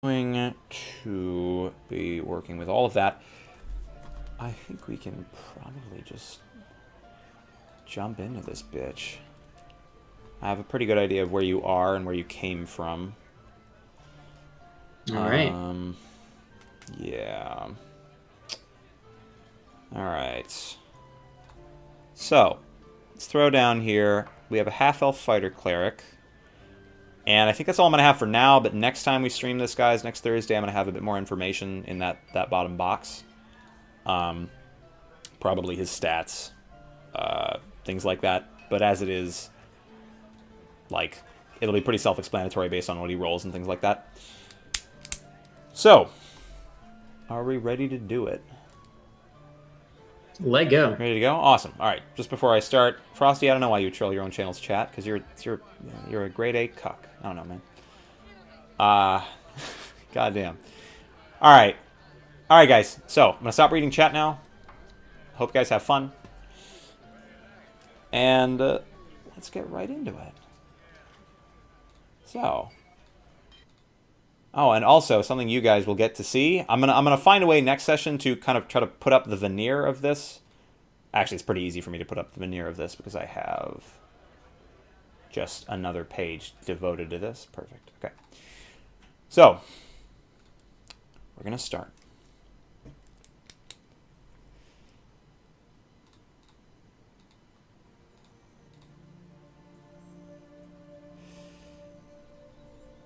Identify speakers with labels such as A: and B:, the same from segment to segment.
A: Going to be working with all of that. I think we can probably just jump into this bitch. I have a pretty good idea of where you are and where you came from.
B: All right.
A: Yeah. Alright. So, let's throw down here. We have a half-elf fighter cleric. And I think that's all I'm going to have for now, but next time we stream this, guys, next Thursday, I'm going to have a bit more information in that bottom box. Probably his stats, things like that. But as it is, like, it'll be pretty self-explanatory based on what he rolls and things like that. So, are we ready to do it?
B: Let go.
A: Ready to go? Awesome. All right. Just before I start, Frosty, I don't know why you troll your own channel's chat, because you're a grade A cuck. I don't know, man. Goddamn. All right. All right, guys. So I'm gonna stop reading chat now. Hope you guys have fun, and let's get right into it. So. Oh, and also something you guys will get to see. I'm gonna find a way next session to kind of try to put up the veneer of this. Actually, it's pretty easy for me to put up the veneer of this because I have just another page devoted to this. Perfect. Okay. So, we're gonna start.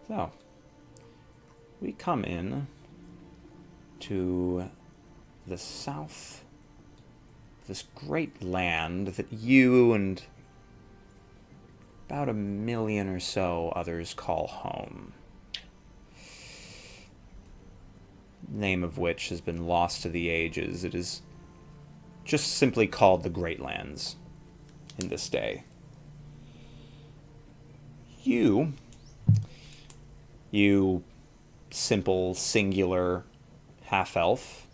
A: So, we come in to the south, this great land that you and about 1 million or so others call home. Name of which has been lost to the ages. It is just simply called the Great Lands in this day. You simple, singular half-elf,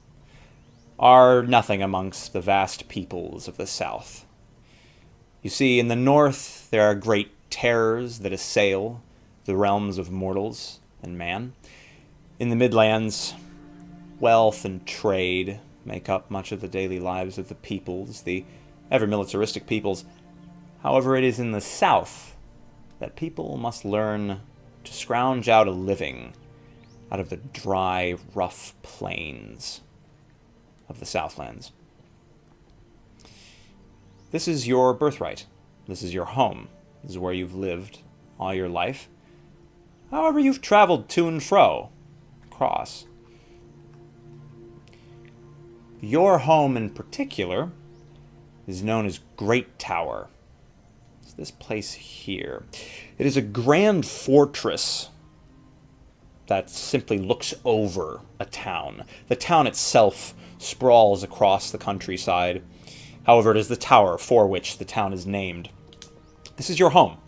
A: are nothing amongst the vast peoples of the south. You see, in the north there are great terrors that assail the realms of mortals and man. In the Midlands, wealth and trade make up much of the daily lives of the peoples, the ever-militaristic peoples. However, it is in the south that people must learn to scrounge out a living out of the dry, rough plains of the Southlands. This is your birthright. This is your home. This is where you've lived all your life. However, you've traveled to and fro, across. Your home in particular is known as Great Tower. It's this place here. It is a grand fortress that simply looks over a town. The town itself sprawls across the countryside. However, it is the tower for which the town is named. This is your home.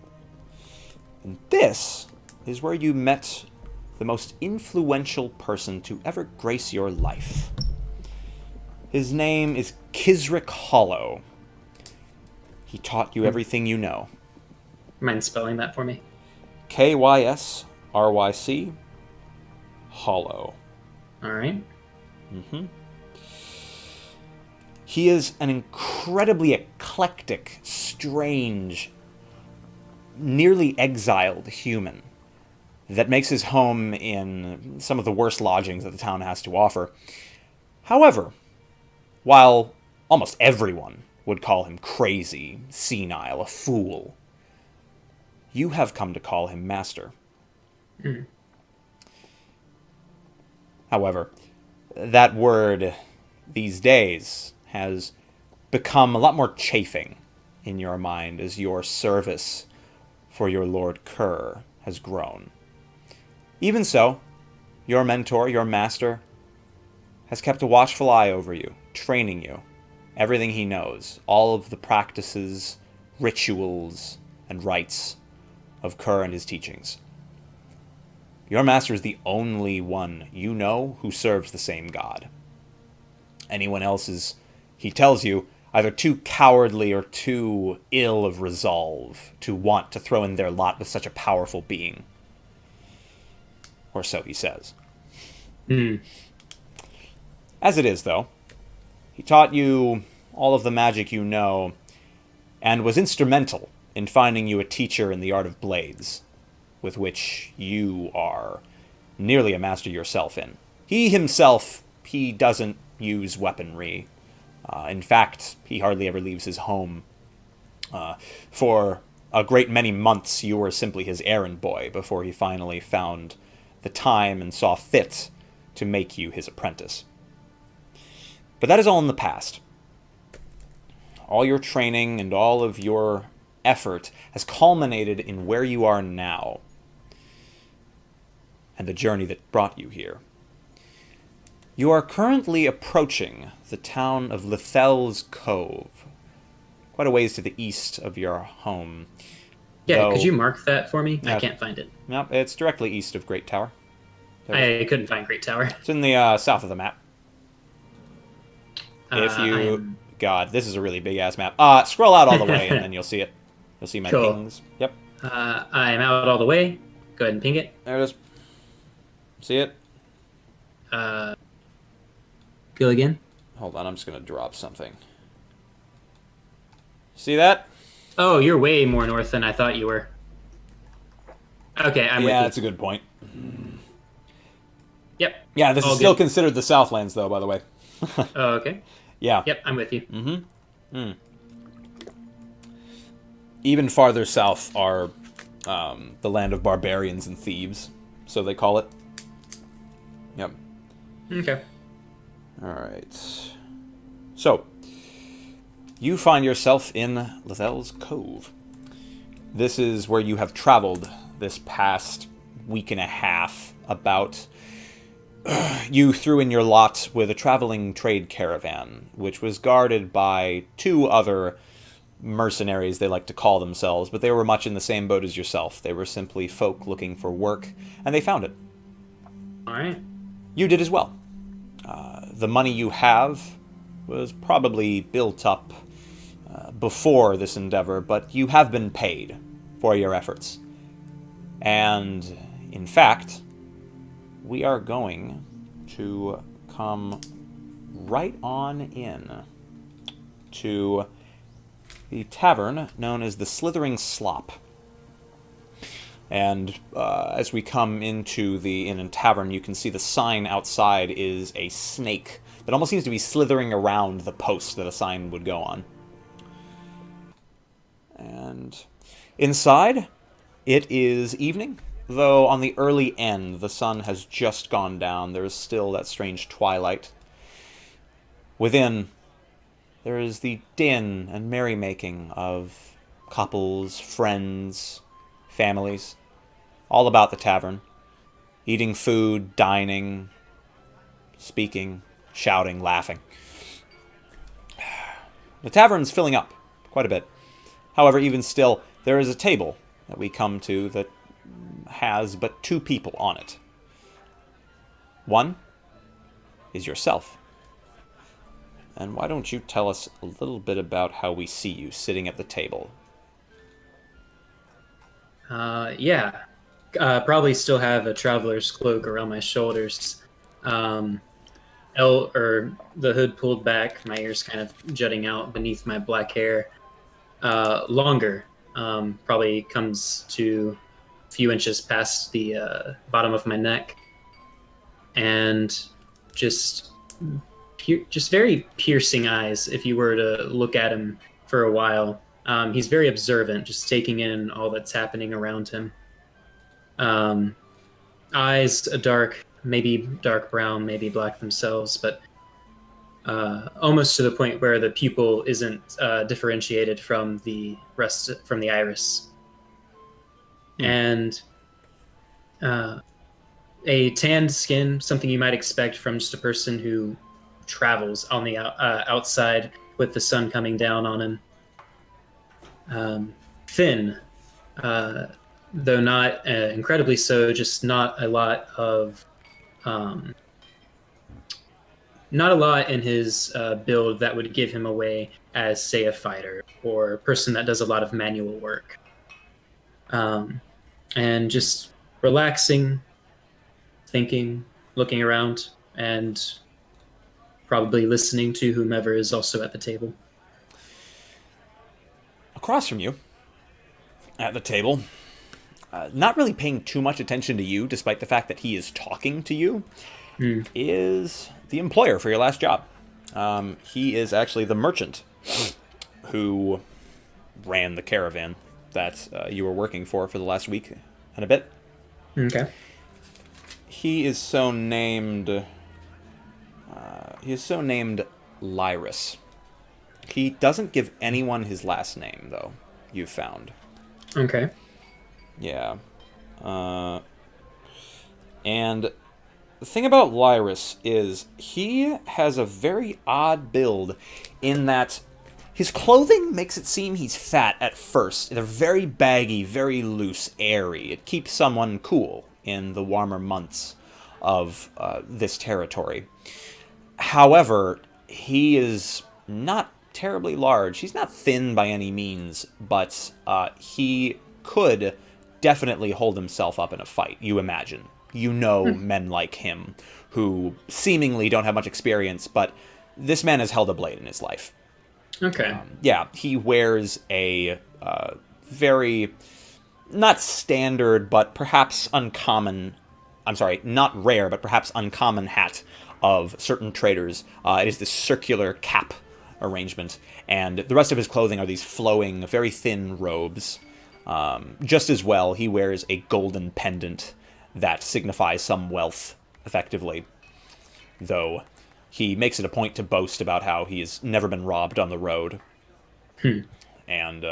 A: And this is where you met the most influential person to ever grace your life. His name is Kisric Hollow. He taught you everything you know.
B: Mind spelling that for me?
A: Kysryc Hollow.
B: All right.
A: He is an incredibly eclectic, strange, nearly exiled human that makes his home in some of the worst lodgings that the town has to offer. However, while almost everyone would call him crazy, senile, a fool, you have come to call him master. However, that word these days has become a lot more chafing in your mind as your service for your Lord Kerr has grown. Even so, your mentor, your master, has kept a watchful eye over you, training you, everything he knows, all of the practices, rituals, and rites of Kerr and his teachings. Your master is the only one you know who serves the same god. Anyone else is, he tells you, either too cowardly or too ill of resolve to want to throw in their lot with such a powerful being. Or so he says.
B: Hmm.
A: As it is, though, he taught you all of the magic you know, and was instrumental in finding you a teacher in the art of blades, with which you are nearly a master yourself in. He himself, he doesn't use weaponry. In fact, he hardly ever leaves his home. For a great many months, you were simply his errand boy before he finally found the time and saw fit to make you his apprentice. But that is all in the past. All your training and all of your effort has culminated in where you are now and the journey that brought you here. You are currently approaching the town of Lethel's Cove, quite a ways to the east of your home.
B: Yeah,
A: Though,
B: could you mark that for me?
A: Yeah.
B: I can't find it.
A: No, it's directly east of Great Tower.
B: I couldn't find Great Tower.
A: It's in the south of the map. If you...
B: I'm-
A: God, this is a really big-ass map. Scroll out all the way, and then you'll see it. You'll see my
B: Cool.
A: pings. Yep,
B: I am out all the way. Go ahead and ping it.
A: there it is. See it?
B: Go again.
A: Hold on, I'm just going to drop something. See that?
B: Oh, you're way more north than I thought you were. Okay, I'm
A: Yeah,
B: with
A: that's a good point.
B: you. Yep.
A: Yeah, this
B: All
A: is still
B: good.
A: considered the Southlands, though, by the way.
B: Oh, okay.
A: Yeah.
B: Yep, I'm with you.
A: Even farther south are the land of barbarians and thieves, so they call it. Yep.
B: Okay.
A: All right. So, you find yourself in Lethel's Cove. This is where you have traveled this past week and a half. About you threw in your lot with a traveling trade caravan, which was guarded by two other mercenaries, they like to call themselves, but they were much in the same boat as yourself. They were simply folk looking for work, and they found it.
B: All right.
A: You did as well. The money you have was probably built up before this endeavor, but you have been paid for your efforts. And, in fact, we are going to come right on in to the tavern known as the Slithering Slop. And as we come into the inn and tavern, you can see the sign outside is a snake that almost seems to be slithering around the post that a sign would go on. And inside, it is evening, though on the early end, the sun has just gone down. There is still that strange twilight. Within, there is the din and merrymaking of couples, friends, families, all about the tavern, eating food, dining, speaking, shouting, laughing. The tavern's filling up quite a bit. However, even still, there is a table that we come to that has but two people on it. One is yourself. And why don't you tell us a little bit about how we see you sitting at the table?
B: Yeah. Probably still have a traveler's cloak around my shoulders. Or the hood pulled back, my ears kind of jutting out beneath my black hair. Longer, probably comes to a few inches past the bottom of my neck, and just very piercing eyes. If you were to look at him for a while, he's very observant, just taking in all that's happening around him. Eyes dark, maybe dark brown, maybe black themselves, but almost to the point where the pupil isn't differentiated from the rest, from the iris. And a tanned skin, something you might expect from just a person who travels on the outside with the sun coming down on him. Thin, though not incredibly so, just not a lot in his build that would give him away as, say, a fighter or a person that does a lot of manual work. And just relaxing, thinking, looking around and probably listening to whomever is also at the table.
A: Across from you, at the table, not really paying too much attention to you, despite the fact that he is talking to you, is the employer for your last job. He is actually the merchant who ran the caravan that you were working for the last week and a bit.
B: Okay.
A: He is so named. He is so named Lyrus. He doesn't give anyone his last name, though. You've found.
B: Okay.
A: Yeah. And the thing about Lyrus is he has a very odd build in that his clothing makes it seem he's fat at first. They're very baggy, very loose, airy. It keeps someone cool in the warmer months of this territory. However, he is not terribly large. He's not thin by any means, but he could definitely hold himself up in a fight, you imagine. You know men like him who seemingly don't have much experience, but this man has held a blade in his life.
B: Okay.
A: Yeah, he wears a very, not standard, but perhaps uncommon, I'm sorry, not rare, but perhaps uncommon hat of certain traders. It is this circular cap arrangement, and the rest of his clothing are these flowing, very thin robes. Just as well, he wears a golden pendant that signifies some wealth, effectively. Though he makes it a point to boast about how he's never been robbed on the road. And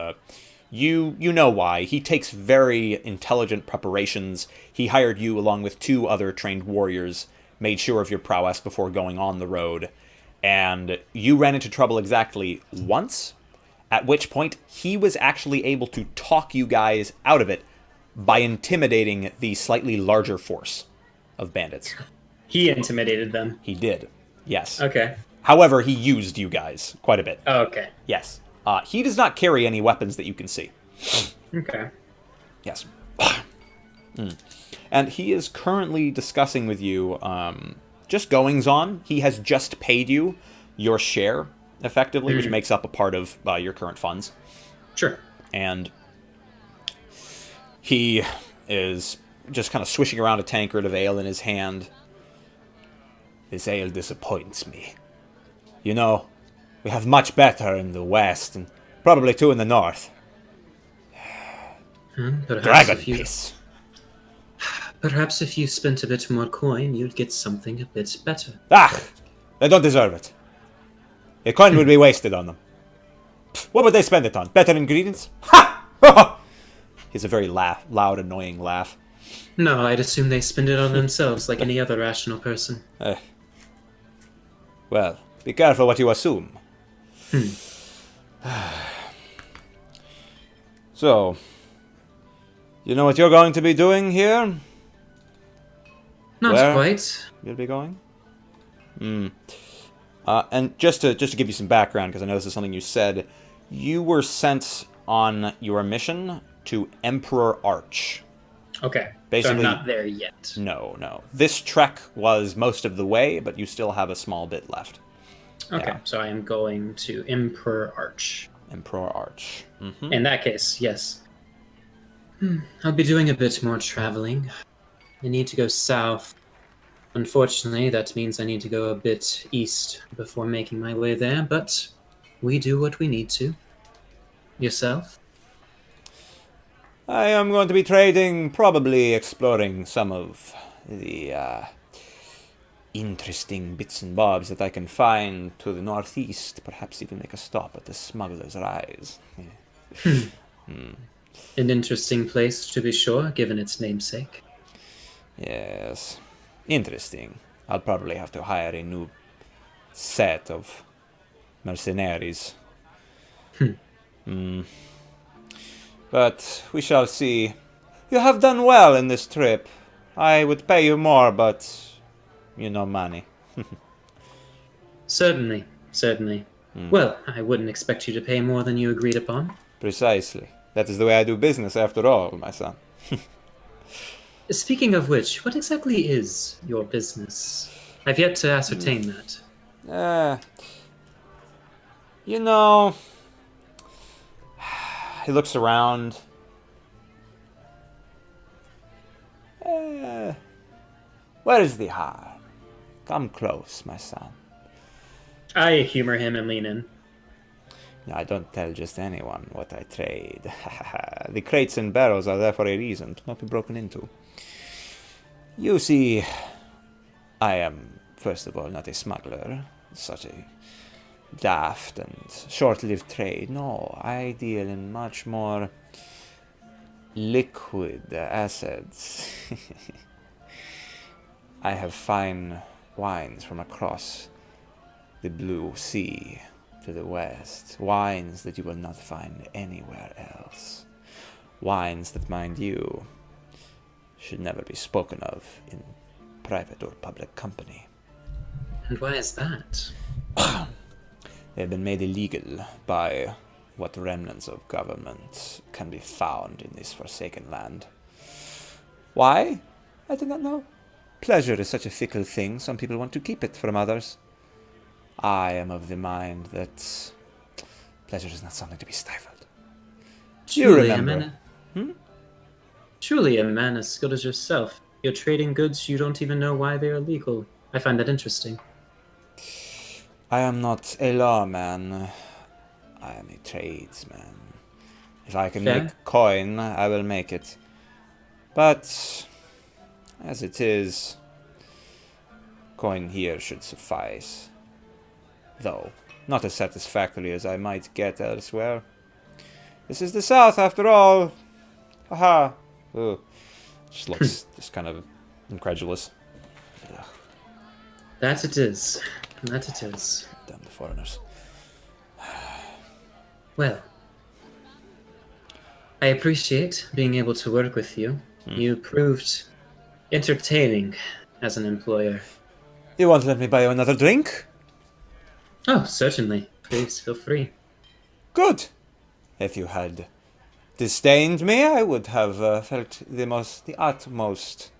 A: you know why. He takes very intelligent preparations. He hired you along with 2 other trained warriors, made sure of your prowess before going on the road. And you ran into trouble exactly once, at which point he was actually able to talk you guys out of it by intimidating the slightly larger force of bandits.
B: He intimidated them.
A: He did, yes.
B: Okay.
A: However, he used you guys quite a bit.
B: Okay.
A: Yes. He does not carry any weapons that you can see.
B: Okay.
A: Yes. And he is currently discussing with you just goings-on. He has just paid you your share, effectively, which makes up a part of your current funds.
B: Sure.
A: And he is just kind of swishing around a tankard of ale in his hand. This ale disappoints me. You know, we have much better in the west, and probably too in the north. Dragon piss.
B: Perhaps if you spent a bit more coin, you'd get something a bit better.
A: Ah! They don't deserve it. The coin would be wasted on them. What would they spend it on? Better ingredients? Ha! He's a very loud, annoying laugh.
B: No, I'd assume they spend it on themselves like any other rational person.
A: Well, be careful what you assume. So, you know what you're going to be doing here?
B: Not
A: Where
B: quite.
A: You'll be going? And just to give you some background, because I know this is something you said, you were sent on your mission to Emperor Arch.
B: Okay.
A: Basically,
B: so I'm not there yet.
A: No. This trek was most of the way, but you still have a small bit left.
B: Okay,
A: Yeah.
B: so I am going to Emperor Arch.
A: Emperor Arch. Mm-hmm.
B: In that case, yes. I'll be doing a bit more traveling. I need to go south. Unfortunately, that means I need to go a bit east before making my way there, but we do what we need to. Yourself?
A: I am going to be trading, probably exploring some of the interesting bits and bobs that I can find to the northeast. Perhaps even make a stop at the Smuggler's Rise.
B: An interesting place, to be sure, given its namesake.
A: Yes, interesting. I'll probably have to hire a new set of mercenaries. But we shall see. You have done well in this trip. I would pay you more, but you know money.
B: Certainly. Well, I wouldn't expect you to pay more than you agreed upon.
A: Precisely. That is the way I do business, after all, my son.
B: Speaking of which, what exactly is your business? I've yet to ascertain that.
A: Uh, you know, he looks around. Uh, where is the harm? Come close, my son.
B: I humor him and lean in.
A: I don't tell just anyone what I trade. The crates and barrels are there for a reason, to not be broken into. You see, I am, first of all, not a smuggler. Such a daft and short-lived trade. No, I deal in much more liquid assets. I have fine wines from across the blue sea to the west. Wines that you will not find anywhere else. Wines that, mind you, should never be spoken of in private or public company.
B: And why is that?
A: They have been made illegal by what remnants of government can be found in this forsaken land. Why? I do not know. Pleasure is such a fickle thing. Some people want to keep it from others. I am of the mind that pleasure is not something to be stifled. You remember?
B: Truly a man as skilled as yourself. You're trading goods you don't even know why they are illegal. I find that interesting.
A: I am not a lawman. I am a tradesman. If I can
B: Fair.
A: make coin, I will make it. But, as it is, coin here should suffice. Though, not as satisfactory as I might get elsewhere. This is the South, after all. Haha. Ugh. Just looks just kind of incredulous. Ugh.
B: That it is. That it is.
A: Damn the foreigners.
B: Well, I appreciate being able to work with you. You proved entertaining as an employer.
A: You want to let me buy you another drink?
B: Oh, certainly. Please feel free.
A: Good. If you had disdained me, I would have felt the utmost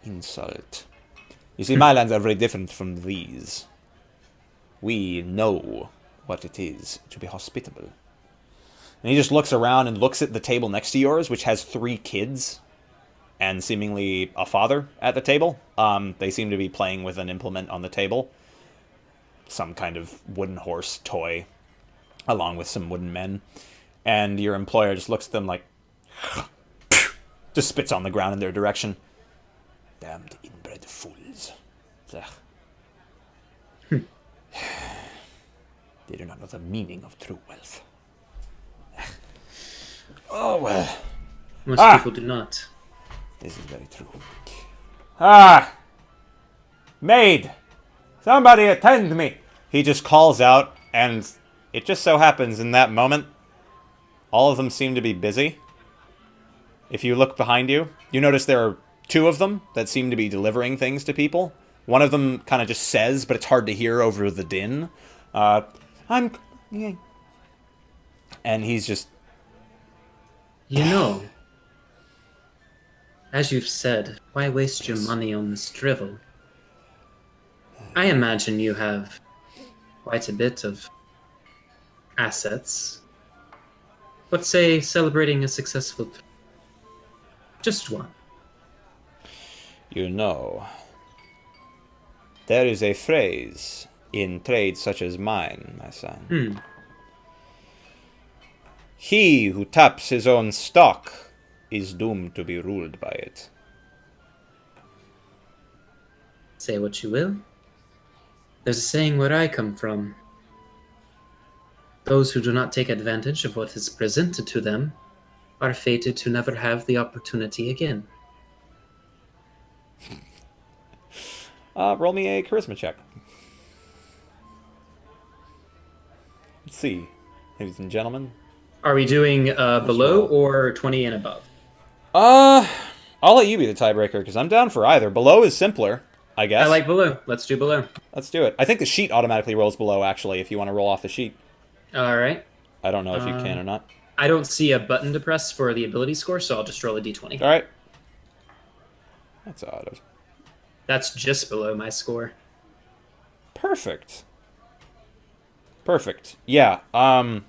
A: insult. You see, my lands are very different from these. We know what it is to be hospitable. And he just looks around and looks at the table next to yours, which has 3 kids and seemingly a father at the table. They seem to be playing with an implement on the table. Some kind of wooden horse toy, along with some wooden men. And your employer just looks at them like, just spits on the ground in their direction. Damned inbred fools. Ugh. They do not know the meaning of true wealth. Oh, well.
B: Most people do not.
A: This is very true. Maid! Somebody attend me! He just calls out, and it just so happens in that moment, all of them seem to be busy. If you look behind you, you notice there are 2 of them that seem to be delivering things to people. One of them kind of just says, but it's hard to hear over the din. And he's just...
B: You know, as you've said, why waste your money on this drivel? I imagine you have quite a bit of assets. Let's say celebrating a successful... Just one.
A: You know, there is a phrase in trade such as mine, my son. He who taps his own stock is doomed to be ruled by it.
B: Say what you will. There's a saying where I come from. Those who do not take advantage of what is presented to them are fated to never have the opportunity again.
A: Roll me a charisma check. Let's see, ladies and gentlemen.
B: Are we doing below or 20 and above?
A: I'll let you be the tiebreaker, because I'm down for either. Below is simpler, I guess.
B: I like below. Let's do below.
A: Let's do it. I think the sheet automatically rolls below, actually, if you want to roll off the sheet.
B: All right.
A: I don't know if you can or not.
B: I don't see a button to press for the ability score, so I'll just roll a d20.
A: All right. That's odd.
B: That's just below my score.
A: Perfect. Perfect. Yeah. I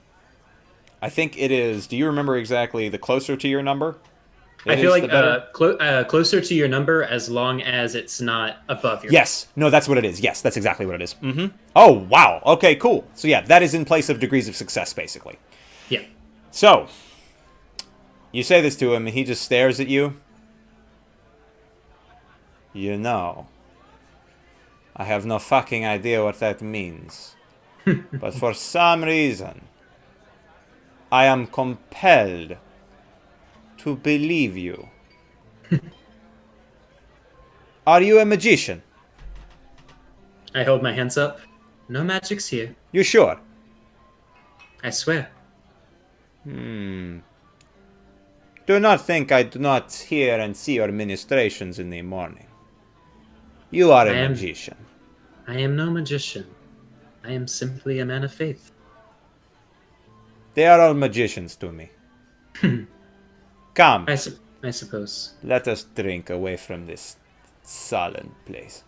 A: think it is. Do you remember exactly the closer to your number?
B: I
A: It
B: feel
A: is
B: like
A: the better?
B: closer to your number as long as it's not above your number.
A: Yes. No, that's what it is. Yes, that's exactly what it is. Mm-hmm. Oh, wow. Okay, cool. So, yeah, that is in place of degrees of success, basically.
B: Yeah.
A: So, you say this to him, and he just stares at you. You know, I have no fucking idea what that means. But for some reason, I am compelled to believe you. Are you a magician?
B: I hold my hands up. No magics here.
A: You sure?
B: I swear.
A: Do not think I do not hear and see your ministrations in the morning. You are a
B: I am
A: magician.
B: I am no magician. I am simply a man of faith.
A: They are all magicians to me. Come,
B: I suppose.
A: let us drink away from this sullen place.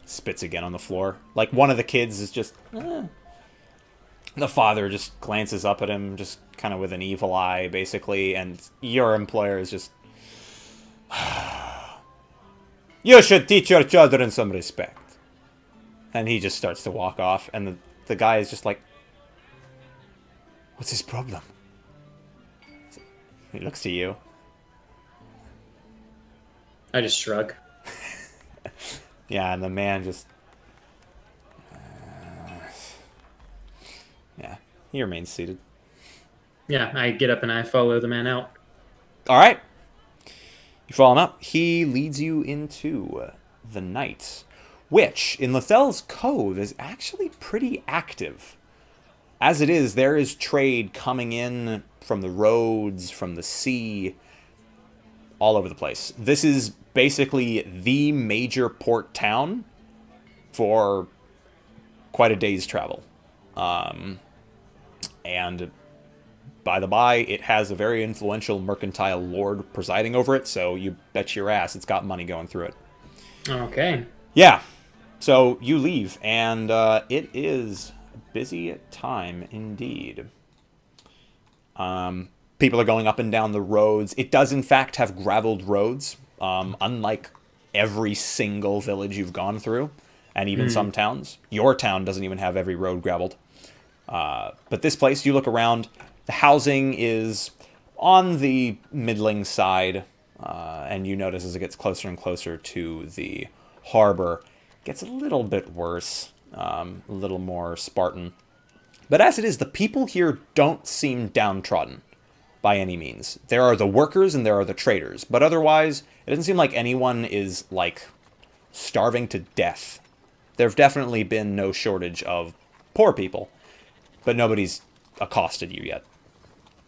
A: Spits again on the floor. Like one of the kids is just... The father just glances up at him, just kind of with an evil eye, basically, and your employer is just... You should teach your children some respect. And he just starts to walk off, and the guy is just like... What's his problem? He looks to you.
B: I just shrug.
A: Yeah, and the man just... yeah, he remains seated.
B: Yeah, I get up and I follow the man out.
A: All right. You follow him up. He leads you into the night, which, in Lethel's Cove, is actually pretty active. As it is, there is trade coming in from the roads, from the sea, all over the place. This is basically the major port town for quite a day's travel. And by the by, it has a very influential mercantile lord presiding over it, so you bet your ass it's got money going through it.
B: Okay.
A: Yeah. So you leave, and it is a busy time indeed. People are going up and down the roads. It does, in fact, have graveled roads, unlike every single village you've gone through, and even some towns. Your town doesn't even have every road graveled. But this place, you look around, the housing is on the middling side, and you notice as it gets closer and closer to the harbor, it gets a little bit worse, a little more Spartan. But as it is, the people here don't seem downtrodden by any means. There are the workers and there are the traders, but otherwise, it doesn't seem like anyone is, like, starving to death. There have definitely been no shortage of poor people, but nobody's accosted you yet.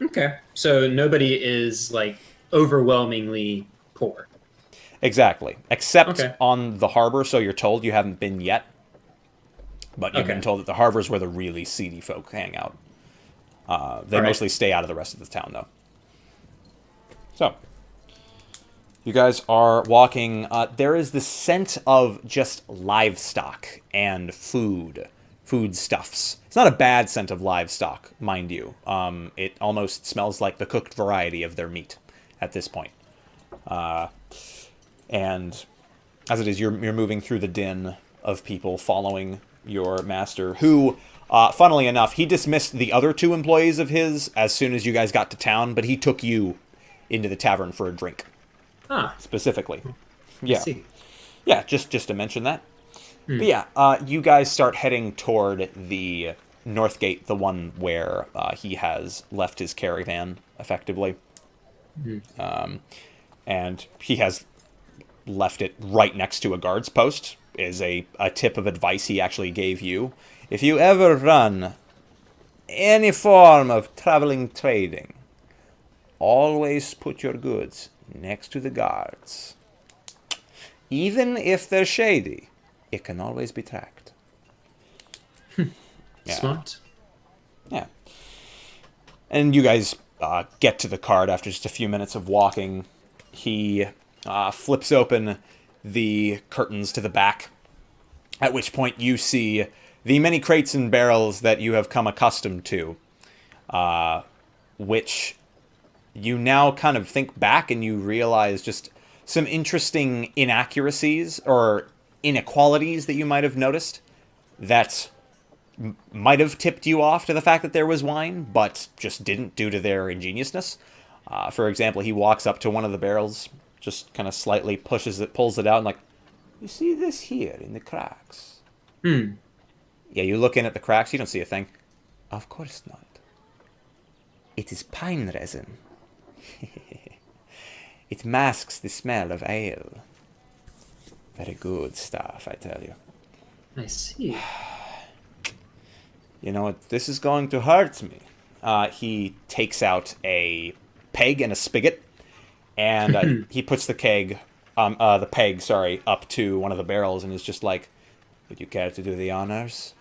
B: Okay. So nobody is like overwhelmingly poor.
A: Exactly. Except
B: Okay.
A: on the harbor, so you're told you haven't been yet. But you've been told that the harbor is where the really seedy folk hang out. They mostly stay out of the rest of the town, though. So, you guys are walking. There is the scent of just livestock and foodstuffs. It's not a bad scent of livestock, mind you. It almost smells like the cooked variety of their meat at this point. And as it is, you're moving through the din of people following your master, who, funnily enough, he dismissed the other two employees of his as soon as you guys got to town, but he took you into the tavern for a drink. Specifically. Yeah.
B: I see.
A: Yeah, just to mention that. But yeah, you guys start heading toward the north gate, the one where he has left his caravan, effectively. And he has left it right next to a guard's post, is a tip of advice he actually gave you. If you ever run any form of traveling trading, always put your goods next to the guards. Even if they're shady, it can always be tracked. Yeah.
B: Smart.
A: Yeah. And you guys get to the card after just a few minutes of walking. He flips open the curtains to the back, at which point you see the many crates and barrels that you have come accustomed to, which you now kind of think back and you realize just some interesting inaccuracies or inequalities that you might have noticed that might have tipped you off to the fact that there was wine, but just didn't due to their ingeniousness. For example, he walks up to one of the barrels, just kind of slightly pushes it, pulls it out, and like, you see this here in the cracks?
B: Hmm.
A: Yeah, you look in at the cracks, you don't see a thing. Of course not. It is pine resin. It masks the smell of ale. Very good stuff, I tell you.
B: I see.
A: You know what? This is going to hurt me. He takes out a peg and a spigot, and he puts the peg, up to one of the barrels, and is just like, "Would you care to do the honors?"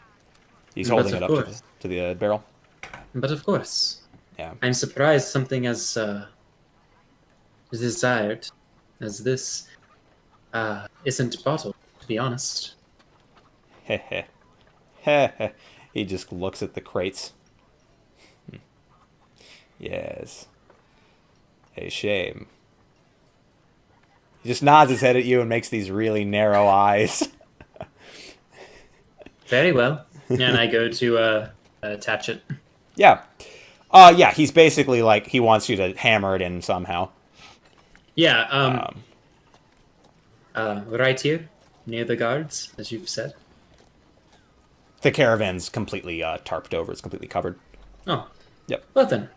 A: He's holding it up to the barrel.
B: But of course.
A: Yeah.
B: I'm surprised something as desired as this isn't bottled, to be honest.
A: Heh. He just looks at the crates. Yes. A shame. He just nods his head at you and makes these really narrow eyes.
B: Very well. And I go to attach it.
A: Yeah. Yeah, he's basically like, he wants you to hammer it in somehow.
B: Yeah, right here, near the guards, as you've said.
A: The caravan's completely tarped over. It's completely covered.
B: Oh.
A: Yep.
B: Well then.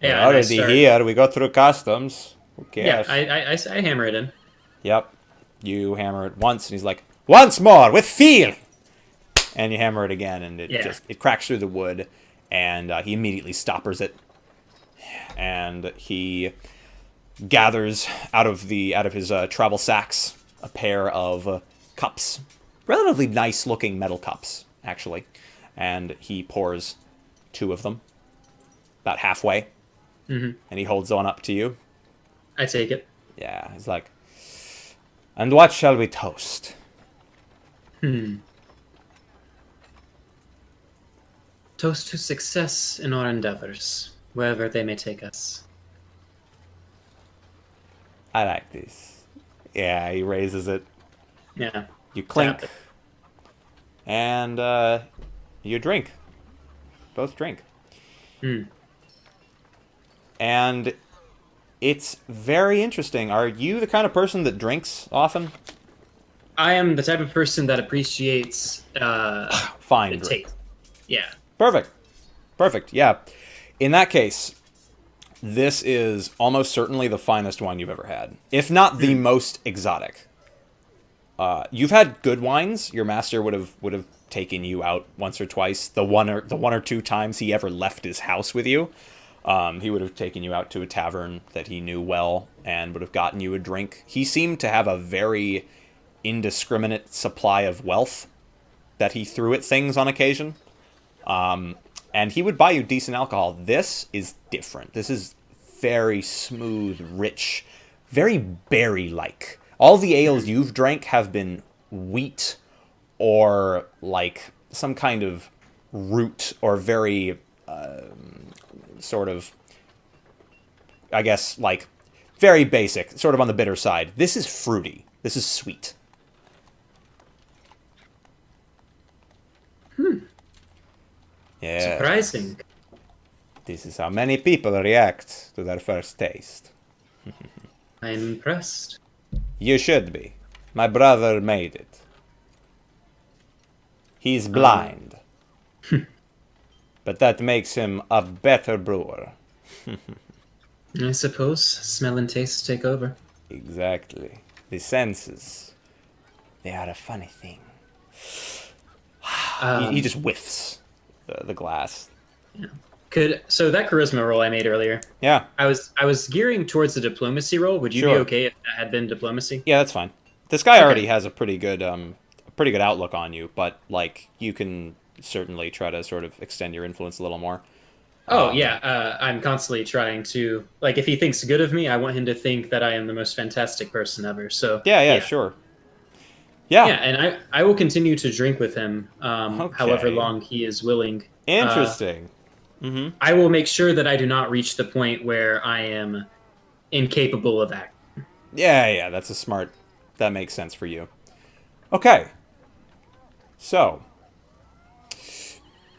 A: We're already here. We go through customs. Who cares?
B: Yeah, I hammer it in.
A: Yep. You hammer it once, and he's like, once more, with feel! And you hammer it again, and it cracks through the wood, and he immediately stoppers it. And he gathers out of his travel sacks a pair of cups. Relatively nice-looking metal cups, actually. And he pours 2 of them, about halfway.
B: Mm-hmm.
A: And he holds one up to you.
B: I take it.
A: Yeah, he's like, and what shall we toast?
B: Toast to success in our endeavors, wherever they may take us.
A: I like this. Yeah, he raises it.
B: Yeah.
A: You clink. And you drink. Both drink. And it's very interesting. Are you the kind of person that drinks often?
B: I am the type of person that appreciates
A: fine
B: the
A: drink.
B: taste. Yeah.
A: Perfect. Yeah. In that case, this is almost certainly the finest wine you've ever had, if not the most exotic. You've had good wines. Your master would have taken you out once or twice. The one or two times he ever left his house with you, he would have taken you out to a tavern that he knew well and would have gotten you a drink. He seemed to have a very indiscriminate supply of wealth that he threw at things on occasion. And he would buy you decent alcohol. This is different. This is very smooth, rich, very berry-like. All the ales you've drank have been wheat or like some kind of root or very sort of, I guess, like very basic, sort of on the bitter side. This is fruity. This is sweet. Yeah.
B: Surprising.
A: This is how many people react to their first taste.
B: I'm impressed.
A: You should be. My brother made it. He's blind. But that makes him a better brewer.
B: I suppose smell and taste take over.
A: Exactly. The senses. They are a funny thing. He just whiffs the glass.
B: Yeah. So that charisma roll I made earlier.
A: Yeah.
B: I was gearing towards the diplomacy roll. Would you be okay if that had been diplomacy?
A: Yeah, that's fine. This guy already has a pretty good outlook on you, but like you can certainly try to sort of extend your influence a little more.
B: Oh yeah, I'm constantly trying to like if he thinks good of me, I want him to think that I am the most fantastic person ever. So
A: Yeah, yeah,
B: yeah,
A: sure. Yeah.
B: yeah, and I will continue to drink with him, however
A: Okay.
B: long he is willing. Uh,
A: Interesting. Mm-hmm.
B: I will make sure that I do not reach the point where I am incapable of acting.
A: Yeah, yeah, that's a smart. That makes sense for you. Okay. So,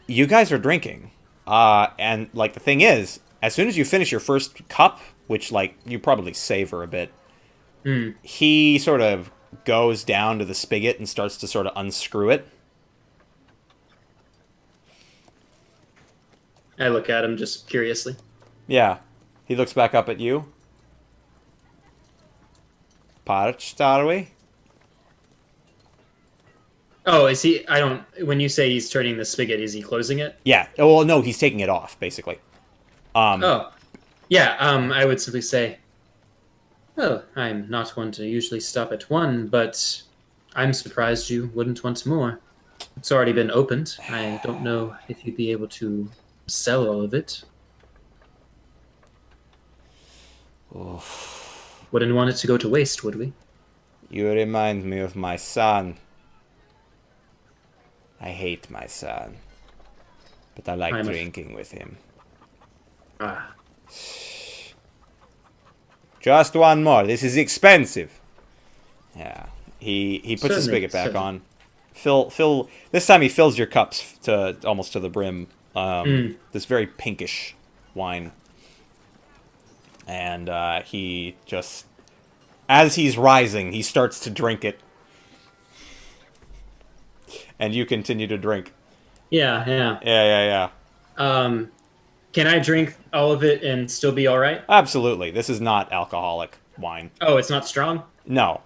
A: you guys are drinking. And, like, the thing is, as soon as you finish your first cup, which, like, you probably savor a bit,
B: Hmm.
A: he sort of goes down to the spigot and starts to sort of unscrew it.
B: I look at him just curiously.
A: Yeah. He looks back up at you. Parched, are we?
B: Oh, is he? I don't. When you say he's turning the spigot, is he closing it?
A: Yeah. Oh, well, no, he's taking it off, basically.
B: Oh, yeah. I would simply say, well, I'm not one to usually stop at one, but I'm surprised you wouldn't want more. It's already been opened. I don't know if you'd be able to sell all of it. Wouldn't want it to go to waste, would we?
A: You remind me of my son. I hate my son. But I like
B: I'm a-
A: drinking with him.
B: Ah,
A: Just one more. This is expensive. Yeah. He puts the
B: Certainly,
A: spigot back
B: certainly.
A: on. Fill. This time he fills your cups to almost to the brim. This very pinkish wine, and he just, as he's rising, he starts to drink it, and you continue to drink.
B: yeah, yeah.
A: Yeah.
B: Can I drink all of it and still be all right?
A: Absolutely. This is not alcoholic wine.
B: Oh, it's not strong?
A: No.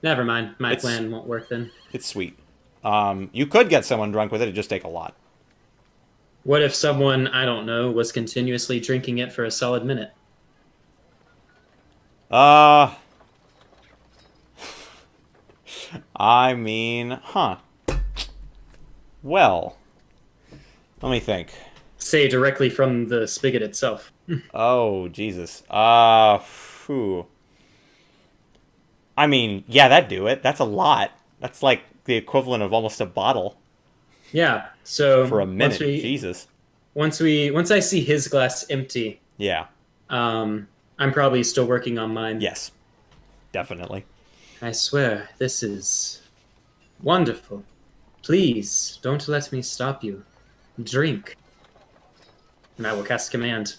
B: Never mind. My
A: It's
B: plan won't work then.
A: it's sweet. You could get someone drunk with it. It'd just take a lot.
B: What if someone, I don't know, was continuously drinking it for a solid minute?
A: I mean, Well, let me think.
B: Say directly from the spigot itself.
A: Oh, Jesus. Phew. I mean, yeah, that'd do it. That's a lot. That's like the equivalent of almost a bottle
B: Yeah. So
A: for a minute. Jesus.
B: once I see his glass empty,
A: Yeah.
B: I'm probably still working on mine.
A: Yes. Definitely.
B: I swear, this is wonderful. Please don't let me stop you. Drink. And I will cast command.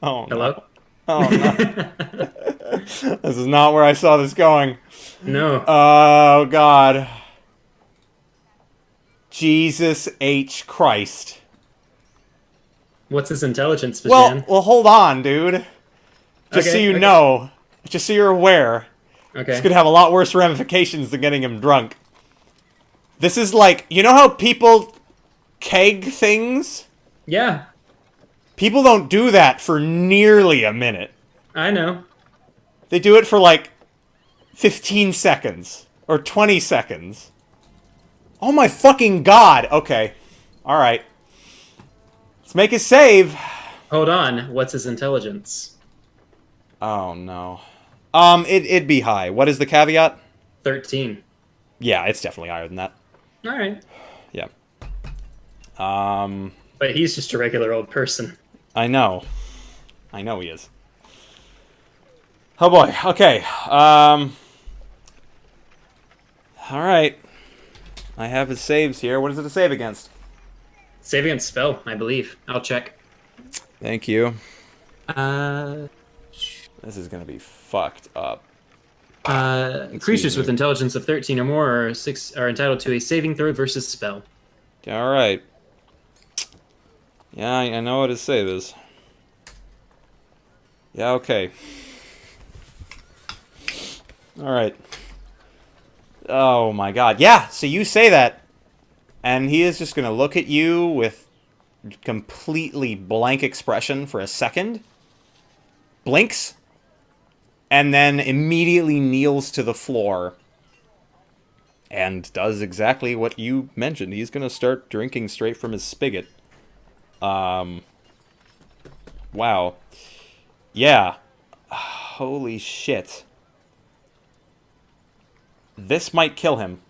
A: Oh, no.
B: Hello?
A: Oh, no. This is not where I saw this going.
B: No.
A: Oh, God. Jesus H. Christ.
B: What's his intelligence, Bajan?
A: Well, hold on, dude. Just so you know. Just so you're aware.
B: Okay.
A: This could have a lot worse ramifications than getting him drunk. This is like, you know how people keg things?
B: Yeah,
A: People don't do that for nearly a minute.
B: I know.
A: They do it for like 15 seconds or 20 seconds. Oh my fucking god. Okay. Alright. Let's make a save.
B: Hold on. What's his intelligence?
A: Oh no. It'd be high. What is the caveat?
B: 13.
A: Yeah, it's definitely higher than that.
B: All right.
A: Yeah.
B: But he's just a regular old person.
A: I know. I know he is. Oh boy. Okay. Alright. I have his saves here. What is it to save against?
B: Save against spell, I believe. I'll check.
A: Thank you.
B: Uh,
A: This is gonna be fucked up.
B: creatures
A: me.
B: with intelligence of 13 or more are entitled to a saving throw versus spell.
A: Alright. Yeah, I know what his save is. Yeah, okay. Alright. Oh my god. Yeah, so you say that, and he is just gonna look at you with completely blank expression for a second, blinks, and then immediately kneels to the floor and does exactly what you mentioned. He's going to start drinking straight from his spigot. Wow. Yeah. Holy shit. This might kill him.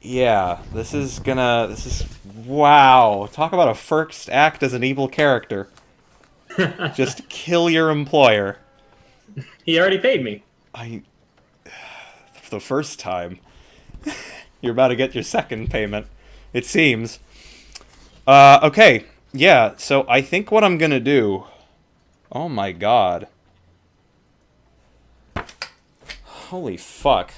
A: Yeah, this is... Wow. Talk about a first act as an evil character. Just kill your employer.
B: He already paid me.
A: For the first time. You're about to get your second payment, it seems. Okay. Yeah, so I think what I'm gonna do... Oh my god. Holy fuck.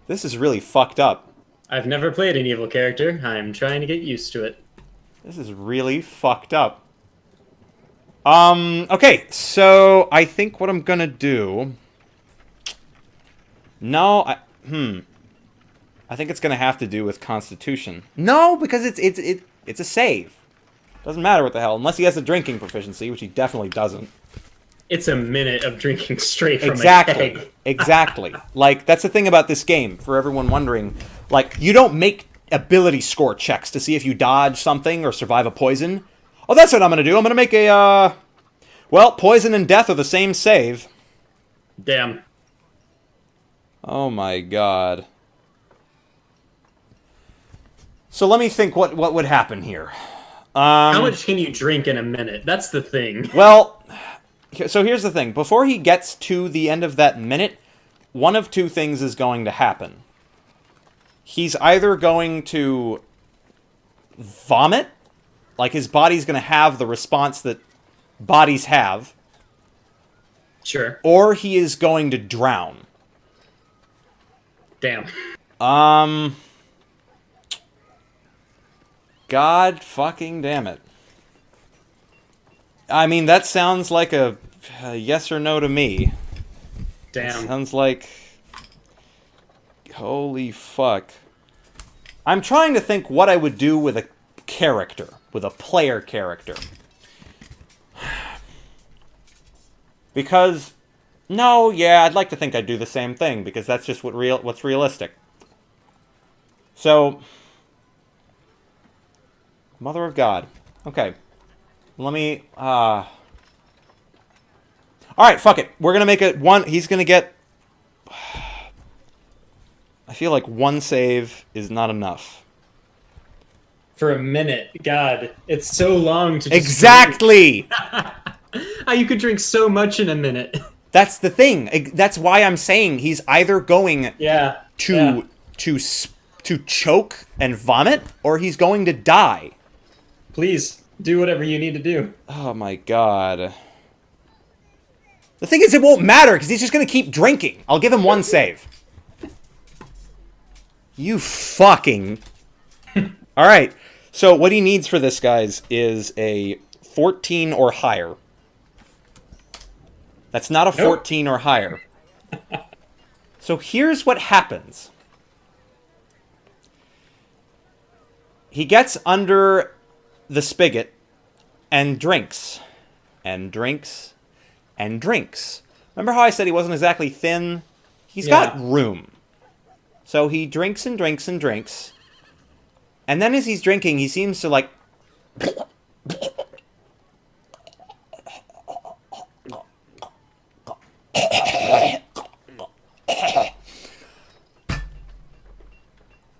A: This is really fucked up.
B: I've never played an evil character. I'm trying to get used to it.
A: This is really fucked up. Okay, so I think what I'm gonna do... No, I think it's gonna have to do with Constitution. No, because it's a save. Doesn't matter what the hell, unless he has a drinking proficiency, which he definitely doesn't.
B: It's a minute of drinking straight from
A: Exactly.
B: a keg.
A: Exactly. Like, that's the thing about this game, for everyone wondering. Like, you don't make ability score checks to see if you dodge something or survive a poison. Oh, that's what I'm gonna do. I'm gonna make a, well, poison and death are the same save.
B: Damn.
A: Oh my god. So let me think what would happen here.
B: How much can you drink in a minute? That's the thing.
A: Well, so here's the thing. Before he gets to the end of that minute, one of two things is going to happen. He's either going to vomit, like his body's going to have the response that bodies have,
B: Sure.
A: or he is going to drown.
B: Damn.
A: God fucking damn it. I mean, that sounds like a yes or no to me.
B: Damn.
A: Sounds like... Holy fuck. I'm trying to think what I would do with a character. With a player character. Because... No, yeah, I'd like to think I'd do the same thing, because that's just what's realistic. So... Mother of God. Okay. Let me, Alright, fuck it. We're gonna make it one... He's gonna get... I feel like one save is not enough.
B: For a minute. God. It's so long to just
A: Exactly!
B: How you could drink so much in a minute.
A: That's the thing. That's why I'm saying he's either going to choke and vomit, or he's going to die.
B: Please, do whatever you need to do.
A: Oh my god. The thing is, it won't matter, because he's just going to keep drinking. I'll give him one save. You fucking... Alright, so what he needs for this, guys, is a 14 or higher. That's not a 14 or higher. So here's what happens. He gets under the spigot and drinks. And drinks. And drinks. Remember how I said he wasn't exactly thin? He's got room. So he drinks and drinks and drinks. And then as he's drinking, he seems to, like...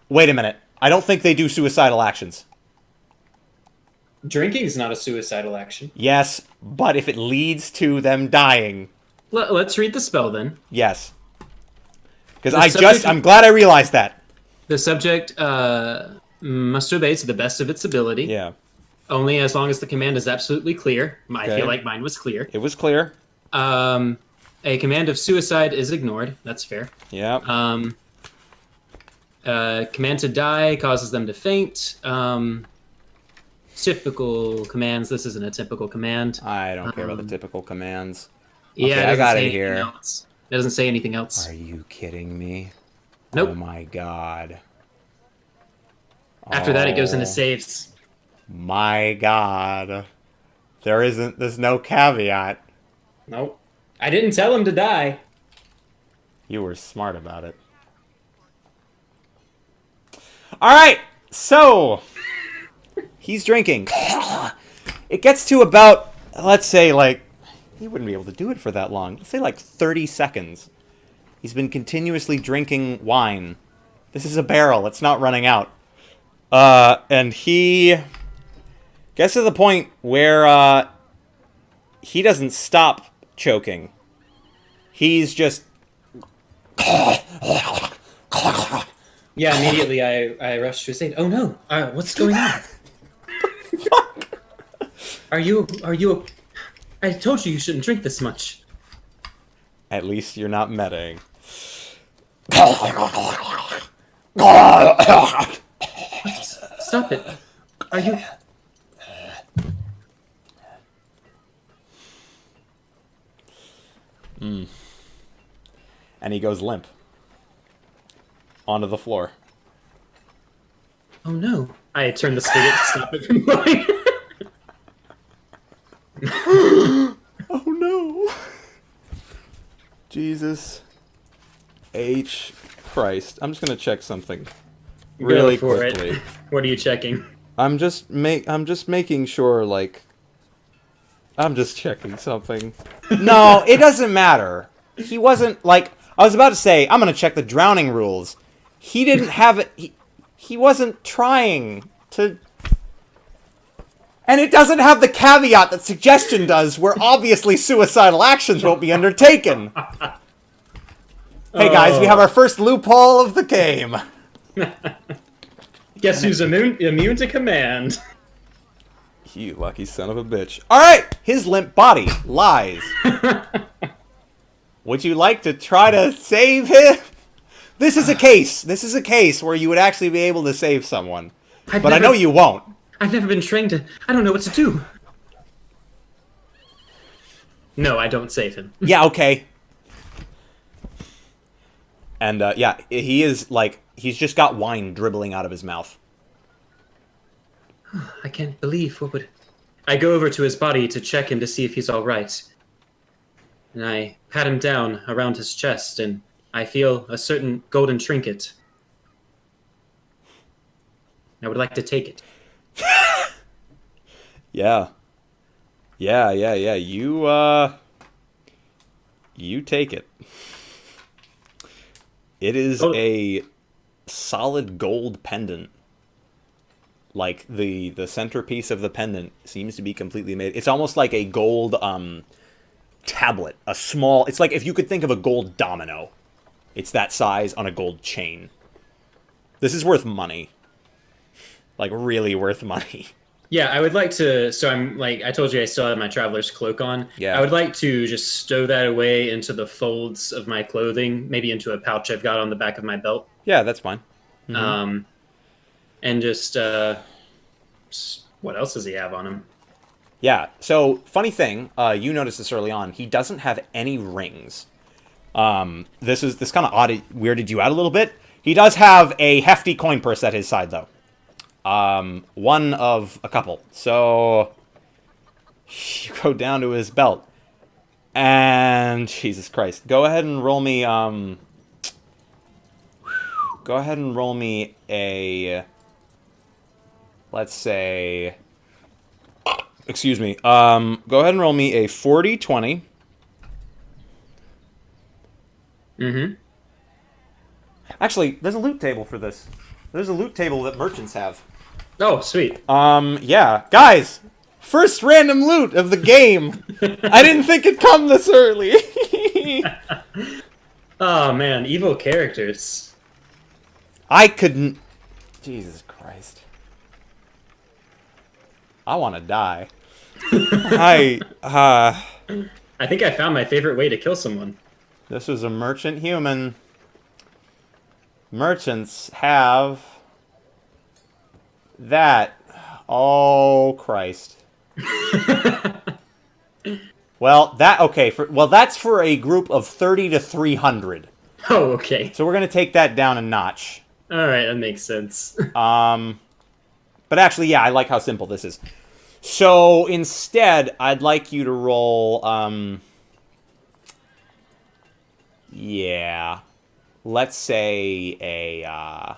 A: Wait a minute. I don't think they do suicidal actions.
B: Drinking is not a suicidal action.
A: Yes, but if it leads to them dying...
B: Let's read the spell, then.
A: Yes. Because I'm glad I realized that.
B: The subject must obey to the best of its ability.
A: Yeah.
B: Only as long as the command is absolutely clear. I feel like mine was clear.
A: It was clear.
B: A command of suicide is ignored. That's fair.
A: Yeah.
B: Command to die causes them to faint. Typical commands. This isn't a typical command.
A: I don't care about the typical commands.
B: Yeah,
A: Okay, I got it here.
B: Else. It doesn't say anything else.
A: Are you kidding me?
B: Nope.
A: Oh my god.
B: After that, it goes into saves.
A: My god. There's no caveat.
B: Nope. I didn't tell him to die.
A: You were smart about it. Alright, so... He's drinking. It gets to about, let's say, like... He wouldn't be able to do it for that long. Let's say, like, 30 seconds. He's been continuously drinking wine. This is a barrel. It's not running out. And he gets to the point where he doesn't stop choking. He's just...
B: Yeah, immediately I rushed to his aid. Oh no! What's going on? Are you? I told you shouldn't drink this much.
A: At least you're not medding.
B: Stop it! Are you?
A: And he goes limp. Onto the floor.
B: Oh no! I turned the spigot to stop it from blowing.
A: Oh no! Jesus H. Christ. I'm just gonna check something really
B: Go for
A: quickly.
B: it. What are you checking?
A: I'm just making sure, like... I'm just checking something. No, it doesn't matter. He wasn't, like... I was about to say, I'm gonna check the drowning rules. He didn't have it... He wasn't trying to... And it doesn't have the caveat that suggestion does, where obviously suicidal actions won't be undertaken. Hey guys, we have our first loophole of the game.
B: Guess who's immune to command?
A: You lucky son of a bitch. Alright! His limp body lies. Would you like to try to save him? This is a case. This is a case where you would actually be able to save someone. But I know you won't.
B: I've never been trained to... I don't know what to do. No, I don't save him.
A: Yeah, okay. And, yeah, he is, like... He's just got wine dribbling out of his mouth.
B: I can't believe what would... I go over to his body to check him to see if he's all right. And I pat him down around his chest, and I feel a certain golden trinket. I would like to take it.
A: Yeah. Yeah. You take it. It is a solid gold pendant. Like, the centerpiece of the pendant seems to be completely made... It's almost like a gold, tablet. A small... It's like if you could think of a gold domino. It's that size on a gold chain. This is worth money. Like, really worth money.
B: Yeah, I would like to... So I'm, like, I told you I still have my traveler's cloak on.
A: Yeah.
B: I would like to just stow that away into the folds of my clothing, maybe into a pouch I've got on the back of my belt.
A: Yeah, that's fine.
B: Mm-hmm. And just, what else does he have on him?
A: Yeah, so, funny thing, you noticed this early on, he doesn't have any rings. This kind of weirded you out a little bit. He does have a hefty coin purse at his side, though. One of a couple. So, you go down to his belt. And, Jesus Christ, go ahead and roll me, go ahead and roll me a... Let's say... Excuse me. Go ahead and roll me a 40-20.
B: Mm-hmm.
A: Actually, there's a loot table for this. There's a loot table that merchants have.
B: Oh, sweet.
A: Yeah. Guys, first random loot of the game. I didn't think it'd come this early.
B: Oh, man. Evil characters.
A: I couldn't... Jesus Christ. I want to die. I
B: think I found my favorite way to kill someone.
A: This was a merchant human. Merchants have... that. Oh, Christ. Well, that's for a group of 30 to 300.
B: Oh, okay.
A: So we're going to take that down a notch.
B: All right, that makes sense.
A: But actually, yeah, I like how simple this is. So instead, I'd like you to roll, Yeah. Let's say a,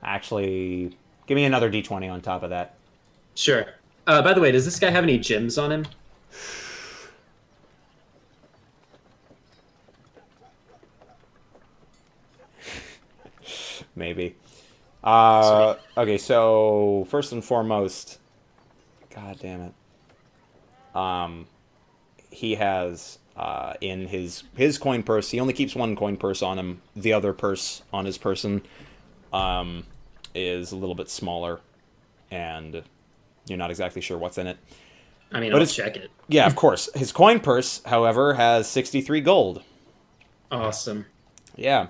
A: actually, give me another d20 on top of that.
B: Sure. By the way, does this guy have any gems on him?
A: Maybe.
B: Sweet.
A: Okay, so first and foremost, god damn it. He has in his coin purse. He only keeps one coin purse on him. The other purse on his person is a little bit smaller, and you're not exactly sure what's in it.
B: I mean,
A: But
B: I'll
A: it's
B: check it.
A: yeah, of course. His coin purse, however, has 63 gold.
B: Awesome.
A: Yeah,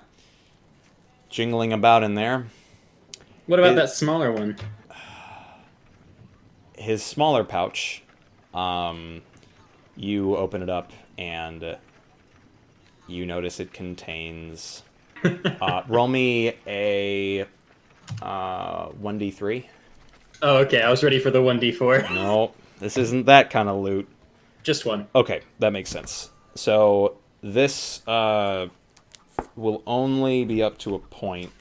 A: jingling about in there.
B: What about
A: It-
B: that smaller one?
A: His smaller pouch, you open it up and you notice it contains. Roll me a 1d3.
B: Oh, okay. I was ready for the 1d4.
A: No, this isn't that kind of loot.
B: Just one.
A: Okay, that makes sense. So this will only be up to a point,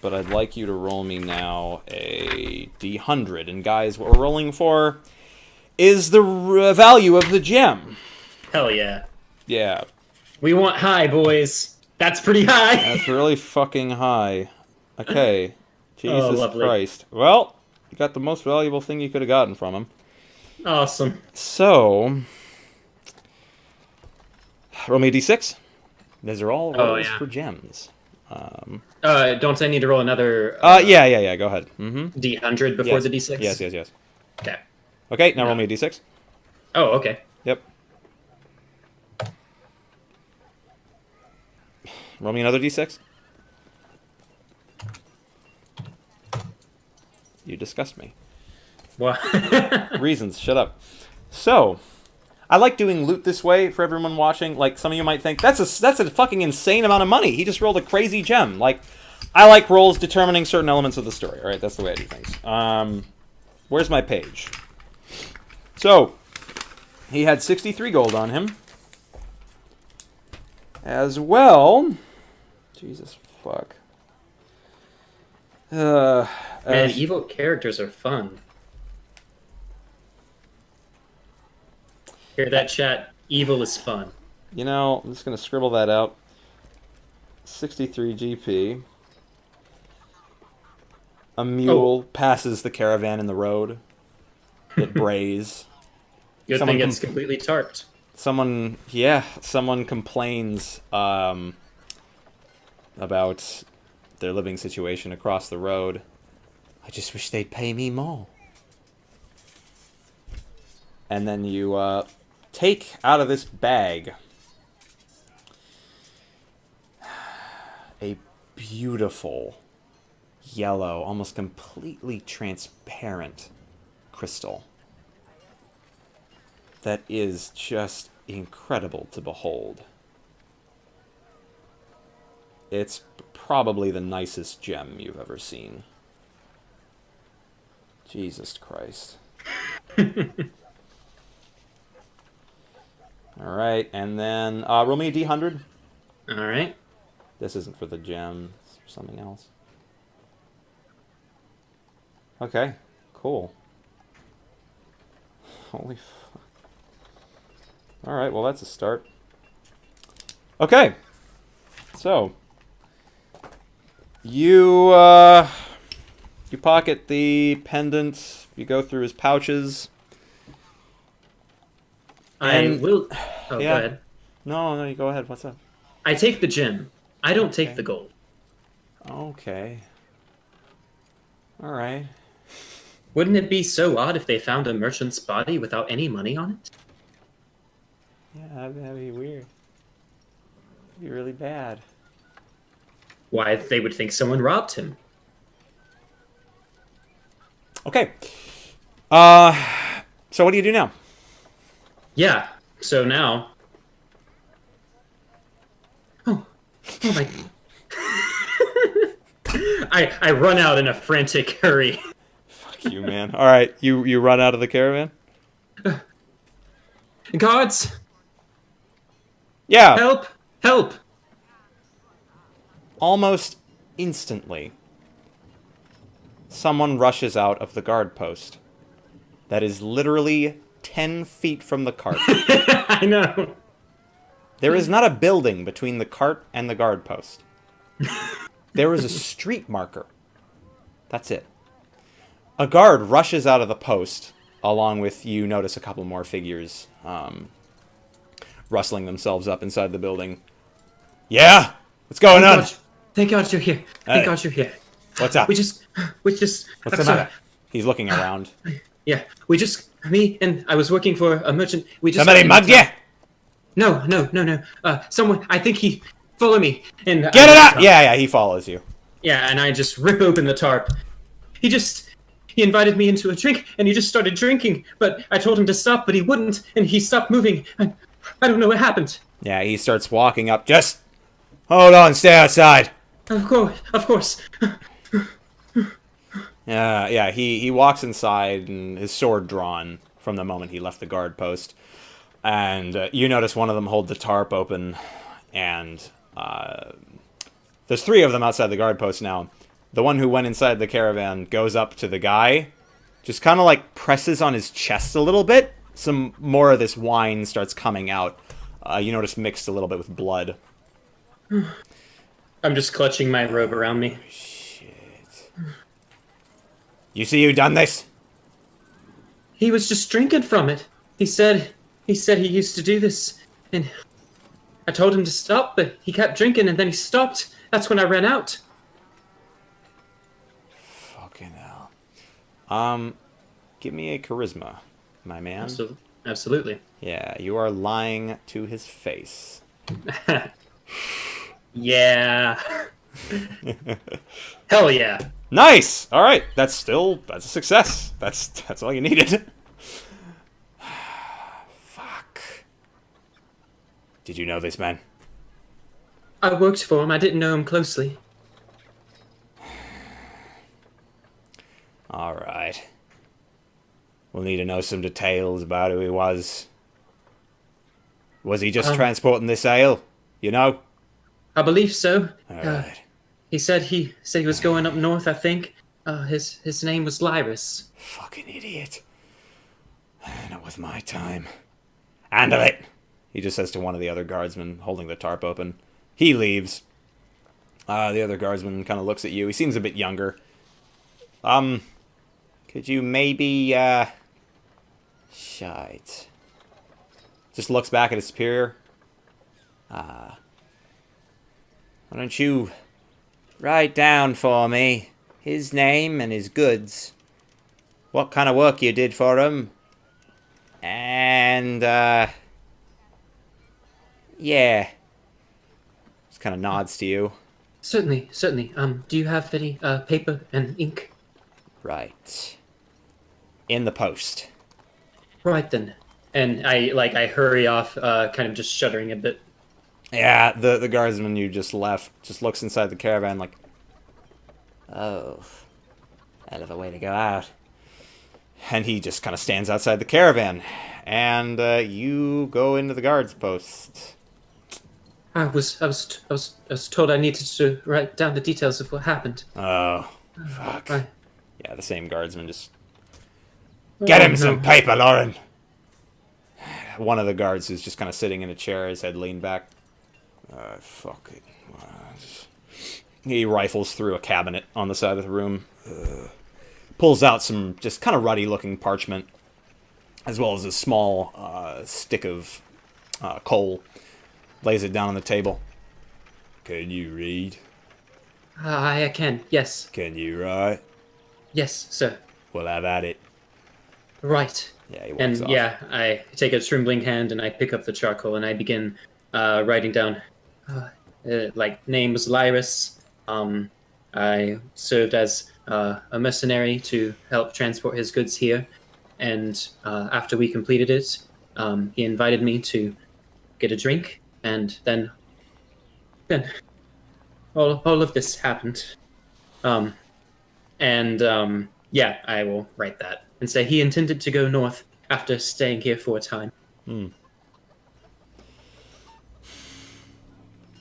A: but I'd like you to roll me now a d100. And guys, what we're rolling for is the value of the gem.
B: Hell yeah.
A: Yeah,
B: We want high, boys. That's pretty high.
A: that's really fucking high. Okay,
B: Oh,
A: Jesus
B: lovely.
A: Christ. Well, you got the most valuable thing you could have gotten from him.
B: Awesome.
A: So, roll me a d6. These are all
B: Oh,
A: rolls
B: yeah.
A: for gems.
B: Don't I need to roll another
A: Yeah, go ahead. Mm-hmm.
B: D100 before
A: Yes.
B: the D6?
A: Yes.
B: Okay.
A: Okay, now roll me a d6.
B: Oh, okay.
A: Yep. Roll me another d6. You disgust me.
B: What?
A: Reasons, shut up. So, I like doing loot this way for everyone watching. Like, some of you might think, that's a fucking insane amount of money. He just rolled a crazy gem. Like, I like rolls determining certain elements of the story, alright? That's the way I do things. Where's my page? So, he had 63 gold on him. As well... Jesus fuck.
B: Man, evil characters are fun. Hear that, chat? Evil is fun.
A: You know, I'm just going to scribble that out. 63 GP. A mule passes the caravan in the road. It brays.
B: Good
A: Someone
B: thing it's completely tarped.
A: Someone complains about their living situation across the road. I just wish they'd pay me more. And then you take out of this bag a beautiful yellow, almost completely transparent crystal that is just incredible to behold. It's probably the nicest gem you've ever seen. Jesus Christ. Alright, and then roll me a d100.
B: Alright.
A: This isn't for the gem, it's for something else. Okay, cool. Holy fuck. Alright, well that's a start. Okay. So, you pocket the pendant, you go through his pouches.
B: I will... Oh,
A: yeah.
B: go ahead.
A: No, you go ahead. What's up?
B: I take the gem. I don't
A: Okay.
B: take the gold.
A: Okay. Alright.
B: Wouldn't it be so odd if they found a merchant's body without any money on it?
A: Yeah, that'd be weird. It'd be really bad.
B: Why, they would think someone robbed him.
A: Okay. So what do you do now?
B: Yeah, so now... Oh my... I run out in a frantic hurry.
A: Fuck you, man. All right, you run out of the caravan.
B: Guards,
A: Yeah,
B: help! Help!
A: almost instantly, someone rushes out of the guard post. That is literally 10 feet from the cart.
B: I know.
A: There is not a building between the cart and the guard post. There is a street marker. That's it. A guard rushes out of the post, along with, you notice a couple more figures rustling themselves up inside the building. Yeah? What's going on?
B: Thank God you're here. Thank God you're here.
A: What's up?
B: We just.
A: What's the matter? He's looking around.
B: Yeah, me and I was working for a merchant. We just.
A: Somebody mugged you?
B: No. Someone, I think he followed me. And
A: Get it up! Yeah, he follows you.
B: Yeah, and I just rip open the tarp. He invited me into a drink, and he just started drinking. But I told him to stop, but he wouldn't, and he stopped moving. I don't know what happened.
A: Yeah, he starts walking up. Just hold on, stay outside.
B: Of course.
A: Yeah, he walks inside, and his sword drawn from the moment he left the guard post. And you notice one of them hold the tarp open, and there's 3 of them outside the guard post now. The one who went inside the caravan goes up to the guy, just kind of like presses on his chest a little bit. Some more of this wine starts coming out. You notice mixed a little bit with blood.
B: I'm just clutching my robe around me.
A: Shit. You see who done this?
B: He was just drinking from it. He said he used to do this, and I told him to stop, but he kept drinking, and then he stopped. That's when I ran out.
A: Fucking hell. Give me a charisma, my man.
B: Absolutely.
A: Yeah, you are lying to his face.
B: Yeah. Hell yeah.
A: Nice! Alright, that's a success. That's all you needed. Fuck. Did you know this man?
B: I worked for him. I didn't know him closely.
A: Alright. We'll need to know some details about who he was. Was he just transporting this ale? You know?
B: I believe so.
A: Alright.
B: He said he was going up north, I think. His name was Lyrus.
A: Fucking idiot. Not with my time. Handle it! He just says to one of the other guardsmen holding the tarp open. He leaves. The other guardsman kind of looks at you. He seems a bit younger. Could you maybe, shite. Just looks back at his superior. Why don't you write down for me his name and his goods, what kind of work you did for him, and, yeah. Just kind of nods to you.
B: Certainly. Do you have any paper and ink?
A: Right. In the post.
B: Right then. And I hurry off, kind of just shuddering a bit.
A: Yeah, the guardsman you just left just looks inside the caravan like, oh, hell of a way to go out. And he just kind of stands outside the caravan. And you go into the guard's post.
B: I was told I needed to write down the details of what happened.
A: Oh, fuck.
B: Right.
A: Yeah, the same guardsman just... Get him some paper, Lauren! One of the guards who's just kind of sitting in a chair, his head leaned back. Fuck it. He rifles through a cabinet on the side of the room. Pulls out some just kind of ruddy-looking parchment, as well as a small stick of coal. Lays it down on the table. Can you read?
B: I can, yes.
A: Can you write?
B: Yes, sir.
A: Well, have at it.
B: Right.
A: Yeah, he walks off.
B: Yeah, I take a trembling hand and I pick up the charcoal and I begin writing down, name was Lyrus. I served as a mercenary to help transport his goods here, and after we completed it, he invited me to get a drink, and then all of this happened. Yeah, I will write that and say he intended to go north after staying here for a time.
A: Hmm.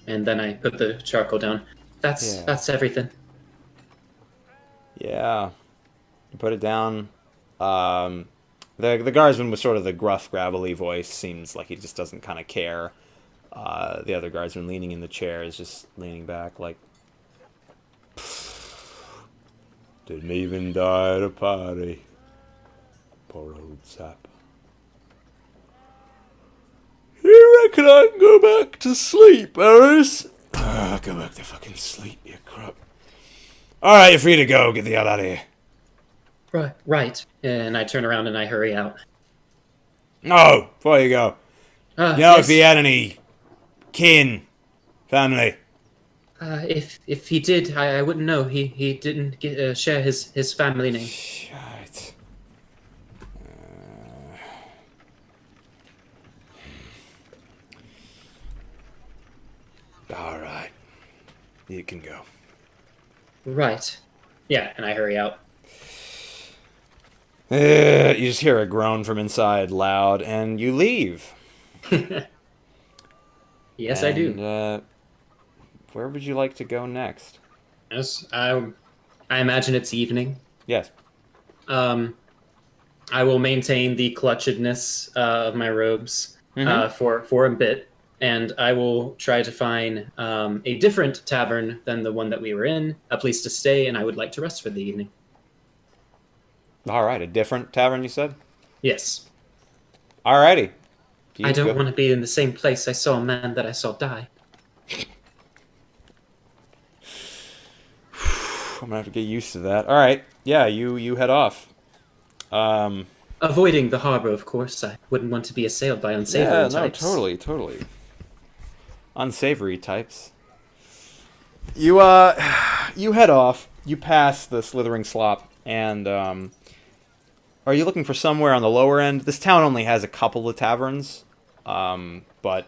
B: And then I put the charcoal down.
A: Yeah.
B: That's everything.
A: Yeah. You put it down. Um, the guardsman with sort of the gruff, gravelly voice seems like he just doesn't kind of care. The other guardsman leaning in the chair is just leaning back like, didn't even die at a party. Poor old sap. You reckon I can go back to sleep, Harris? Go back to fucking sleep, you crap. Alright, you're free to go. Get the hell out of here.
B: Right. And I turn around and I hurry out.
A: No, before you go. You know, if
B: Yes.
A: he had any kin, family.
B: If he did, I wouldn't know. He didn't share his family name.
A: Shit. Alright. You can go.
B: Right. Yeah, and I hurry out.
A: You just hear a groan from inside, loud, and you leave.
B: Yes, I do.
A: Where would you like to go next?
B: Yes, I imagine it's evening.
A: Yes.
B: Um, I will maintain the clutchedness of my robes
A: Mm-hmm.
B: for a bit, and I will try to find a different tavern than the one that we were in, a place to stay, and I would like to rest for the evening.
A: Alright, a different tavern, you said?
B: Yes,
A: Alrighty.
B: I
A: You
B: don't
A: go.
B: want to be in the same place I saw a man that I saw die.
A: I'm gonna have to get used to that. Alright. Yeah, you head off.
B: Avoiding the harbor, of course. I wouldn't want to be assailed by
A: Yeah,
B: unsavory
A: no,
B: types.
A: totally. Unsavory types. You you head off. You pass the slithering slop, and are you looking for somewhere on the lower end? This town only has a couple of taverns, but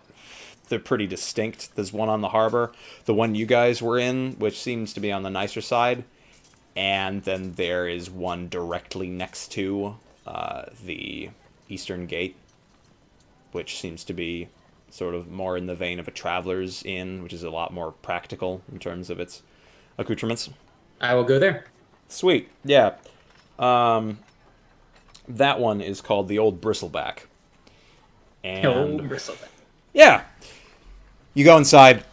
A: they're pretty distinct. There's one on the harbor, the one you guys were in, which seems to be on the nicer side, and then there is one directly next to the Eastern Gate, which seems to be sort of more in the vein of a traveler's inn, which is a lot more practical in terms of its accoutrements.
B: I will go there.
A: Sweet, yeah. That one is called the Old Bristleback.
B: Oh,
A: And
B: bristleback.
A: yeah, you go inside.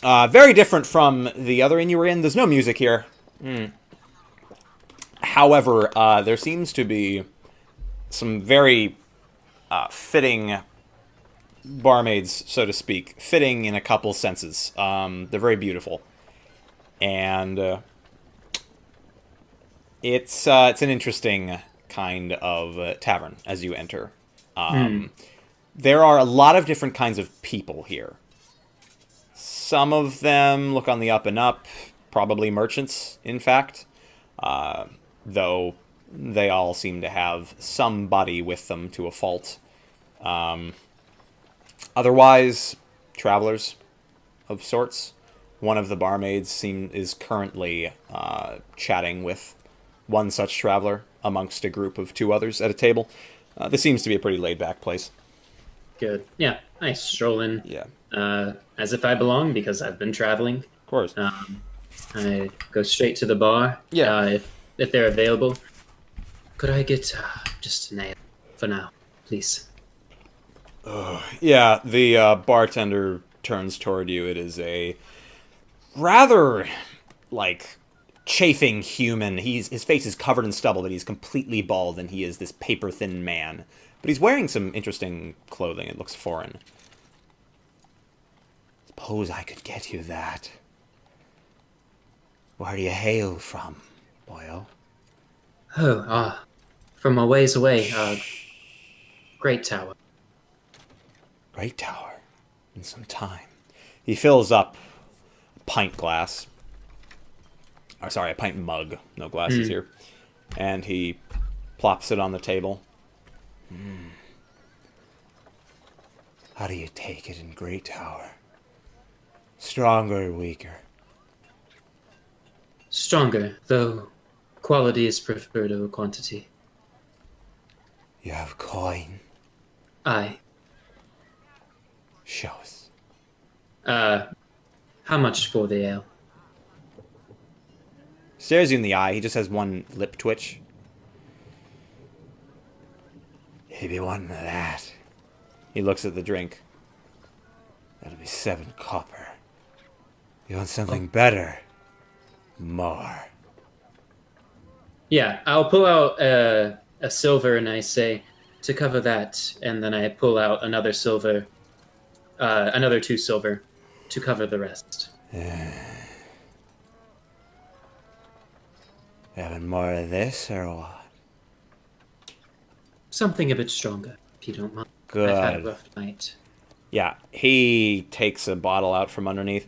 A: Very different from the other inn you were in. There's no music here. However, there seems to be some very fitting barmaids, so to speak. Fitting in a couple senses. They're very beautiful. And it's an interesting kind of tavern as you enter. There are a lot of different kinds of people here. Some of them look on the up and up, probably merchants, in fact, though they all seem to have somebody with them to a fault. Otherwise, travelers of sorts. One of the barmaids is currently chatting with one such traveler amongst a group of two others at a table. This seems to be a pretty laid-back place.
B: Good. Yeah, I stroll in
A: Yeah,
B: as if I belong because I've been traveling.
A: of course.
B: I go straight to the bar.
A: Yeah.
B: If they're available. Could I get just an ale for now, please?
A: Yeah, the bartender turns toward you. It is a rather, like, chafing human. His face is covered in stubble, but he's completely bald, and he is this paper-thin man. But he's wearing some interesting clothing. It looks foreign. Suppose I could get you that. Where do you hail from, boyo?
B: Oh, from a ways away, Great Tower.
A: Great Tower. In some time. He fills up a pint glass. Or sorry, a pint mug. No glasses here. And he plops it on the table. How do you take it in Great Tower? Stronger or weaker?
B: Stronger, though Quality is preferred over quantity.
A: You have coin.
B: Aye.
A: Show us.
B: How much for the ale?
A: Stares you in the eye. He just has one lip twitch. He'd be wanting that. He looks at the drink. That'll be 7 copper. You want something better? More.
B: Yeah, I'll pull out a silver and I say, to cover that, and then I pull out another silver, another 2 silver to cover the rest.
A: Having more of this or what?
B: Something a bit stronger, if you don't mind.
A: Good.
B: I've had a rough night.
A: Yeah, he takes a bottle out from underneath.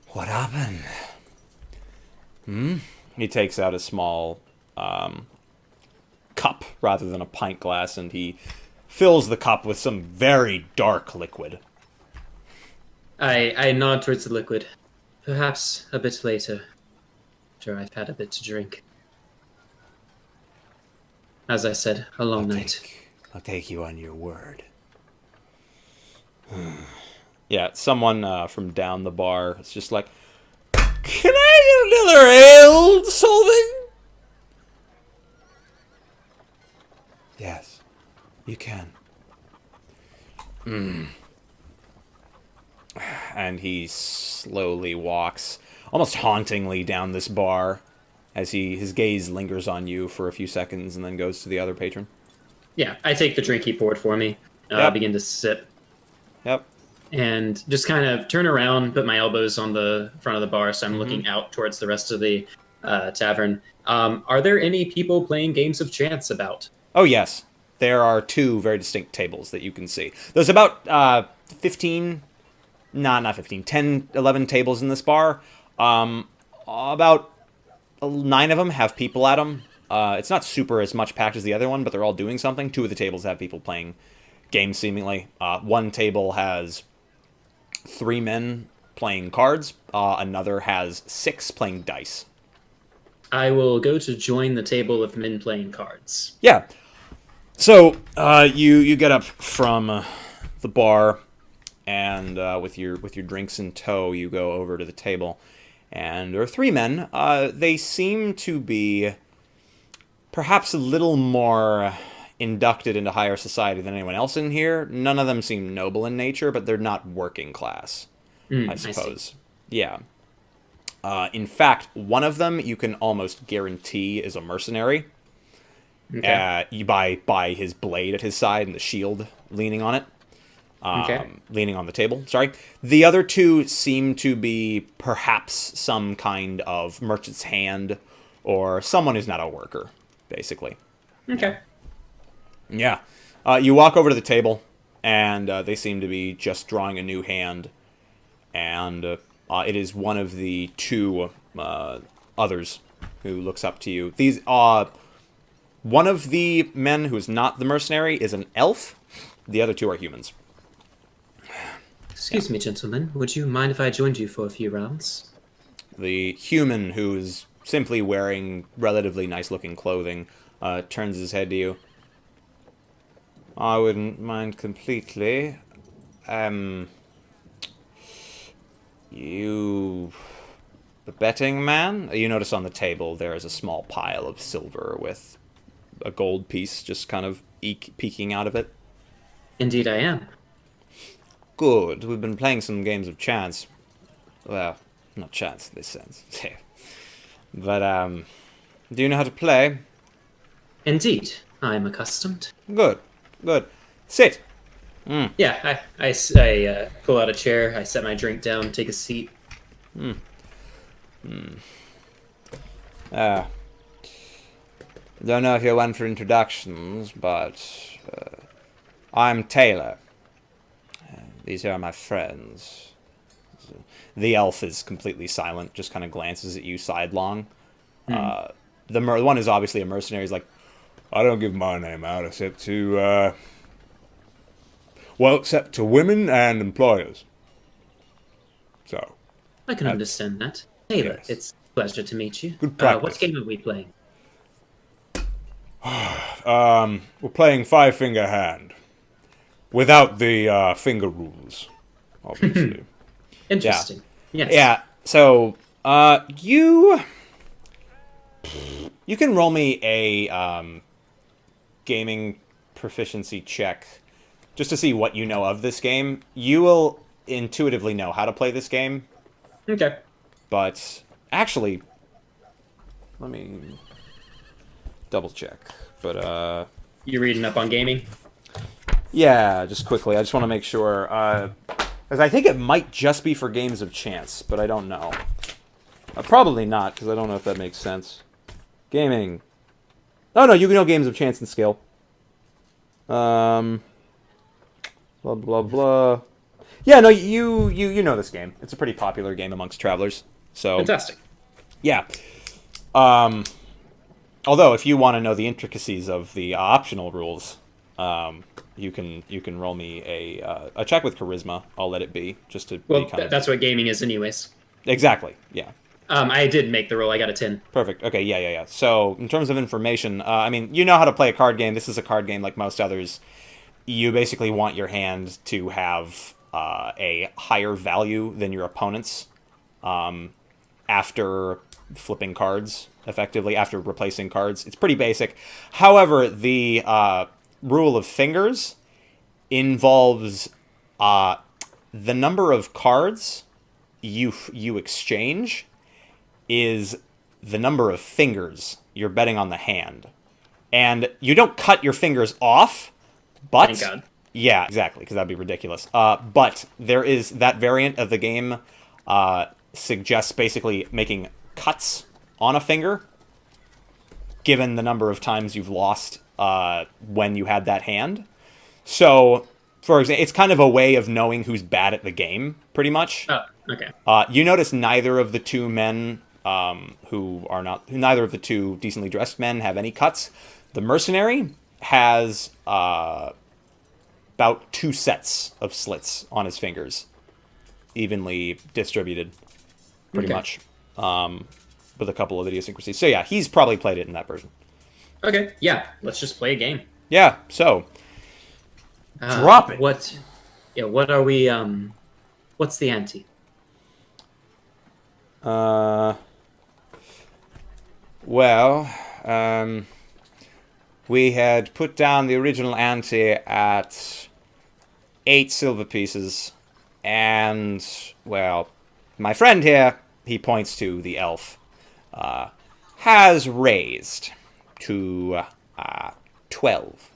A: What happened? He takes out a small cup rather than a pint glass, and he fills the cup with some very dark liquid.
B: I nod towards the liquid. Perhaps a bit later, after I've had a bit to drink. As I said, a long night.
A: I'll take you on your word. Yeah, someone from down the bar is just like, can I get another ale, Solving? Yes, you can. And he slowly walks, almost hauntingly, down this bar as his gaze lingers on you for a few seconds and then goes to the other patron.
B: Yeah, I take the drink he poured for me,
A: Yep.
B: begin to sip,
A: Yep.
B: and just kind of turn around, put my elbows on the front of the bar, so I'm looking out towards the rest of the tavern. Are there any people playing games of chance about?
A: Oh, yes. There are 2 very distinct tables that you can see. There's about 10, 11 tables in this bar. About 9 of them have people at them. It's not super as much packed as the other one, but they're all doing something. 2 of the tables have people playing games, seemingly. One table has 3 men playing cards. Another has 6 playing dice.
B: I will go to join the table of men playing cards.
A: Yeah. So you get up from the bar, and with your drinks in tow, you go over to the table, and there are 3 men. They seem to be perhaps a little more inducted into higher society than anyone else in here. None of them seem noble in nature, but they're not working class, I suppose. Yeah. In fact, one of them you can almost guarantee is a mercenary.
B: Okay.
A: By his blade at his side and the shield leaning on it. Leaning on the table, sorry. The other 2 seem to be perhaps some kind of merchant's hand or someone who's not a worker, basically.
B: Okay.
A: Yeah. You walk over to the table, and they seem to be just drawing a new hand, and it is one of the 2 others who looks up to you. These one of the men who is not the mercenary is an elf. The other 2 are humans.
B: Excuse me, gentlemen. Would you mind if I joined you for a few rounds?
A: The human, who is simply wearing relatively nice-looking clothing, turns his head to you. I wouldn't mind completely. You... the betting man? You notice on the table there is a small pile of silver with a gold piece just kind of peeking out of it.
B: Indeed I am.
A: Good. We've been playing some games of chance. Well, not chance in this sense. But, do you know how to play?
B: Indeed, I am accustomed.
A: Good. Good. Sit.
B: Yeah, I pull out a chair, I set my drink down, take a seat.
A: Don't know if you're one for introductions, but I'm Taylor. These are my friends. The elf is completely silent, just kind of glances at you sidelong. The one is obviously a mercenary. He's like, I don't give my name out except to, except to women and employers. So.
B: I can understand that. Taylor,
A: Yes.
B: it's a Pleasure to meet you.
A: Good practice.
B: What game are we playing?
A: We're playing Five Finger Hand. Without the finger rules, obviously.
B: Interesting.
A: Yeah.
B: Yes.
A: Yeah, so, you can roll me a, gaming proficiency check just to see what you know of this game. You will intuitively know how to play this game,
B: Okay.
A: but actually, let me double check. But,
B: You reading up on gaming?
A: yeah, just quickly. I just want to make sure. Because I think it might just be for games of chance, but I don't know. Probably not, because I don't know if that makes sense. Gaming. Oh, no, you can know games of chance and skill. Blah, blah, blah. Yeah, no, you know this game. It's a pretty popular game amongst travelers. So
B: Fantastic.
A: yeah. Although, if you want to know the intricacies of the optional rules, you can roll me a check with charisma. I'll let it be just to
B: Well,
A: be kind of
B: that's what gaming is, anyways.
A: exactly. Yeah.
B: I did make the roll. I got a 10.
A: Perfect. Okay. Yeah. So, in terms of information, I mean, you know how to play a card game. This is a card game like most others. You basically want your hand to have a higher value than your opponent's after flipping cards, effectively, after replacing cards. It's pretty basic. However, the rule of fingers involves the number of cards you exchange is the number of fingers you're betting on the hand. And you don't cut your fingers off, but...
B: Thank God.
A: Yeah, exactly, because that'd be ridiculous. But there is that variant of the game suggests basically making cuts on a finger, given the number of times you've lost when you had that hand. So, for example, it's kind of a way of knowing who's bad at the game, pretty much.
B: Oh, okay.
A: You notice neither of the two men neither of the two decently dressed men have any cuts. The mercenary has about 2 sets of slits on his fingers, evenly distributed, pretty much, with a couple of idiosyncrasies. So yeah, he's probably played it in that version.
B: Okay, yeah. Let's just play a game.
A: Yeah, so drop it.
B: What? Yeah. What are we? What's the ante?
A: Well, we had put down the original ante at 8 silver pieces, and, well, my friend here, he points to the elf, has raised to 12.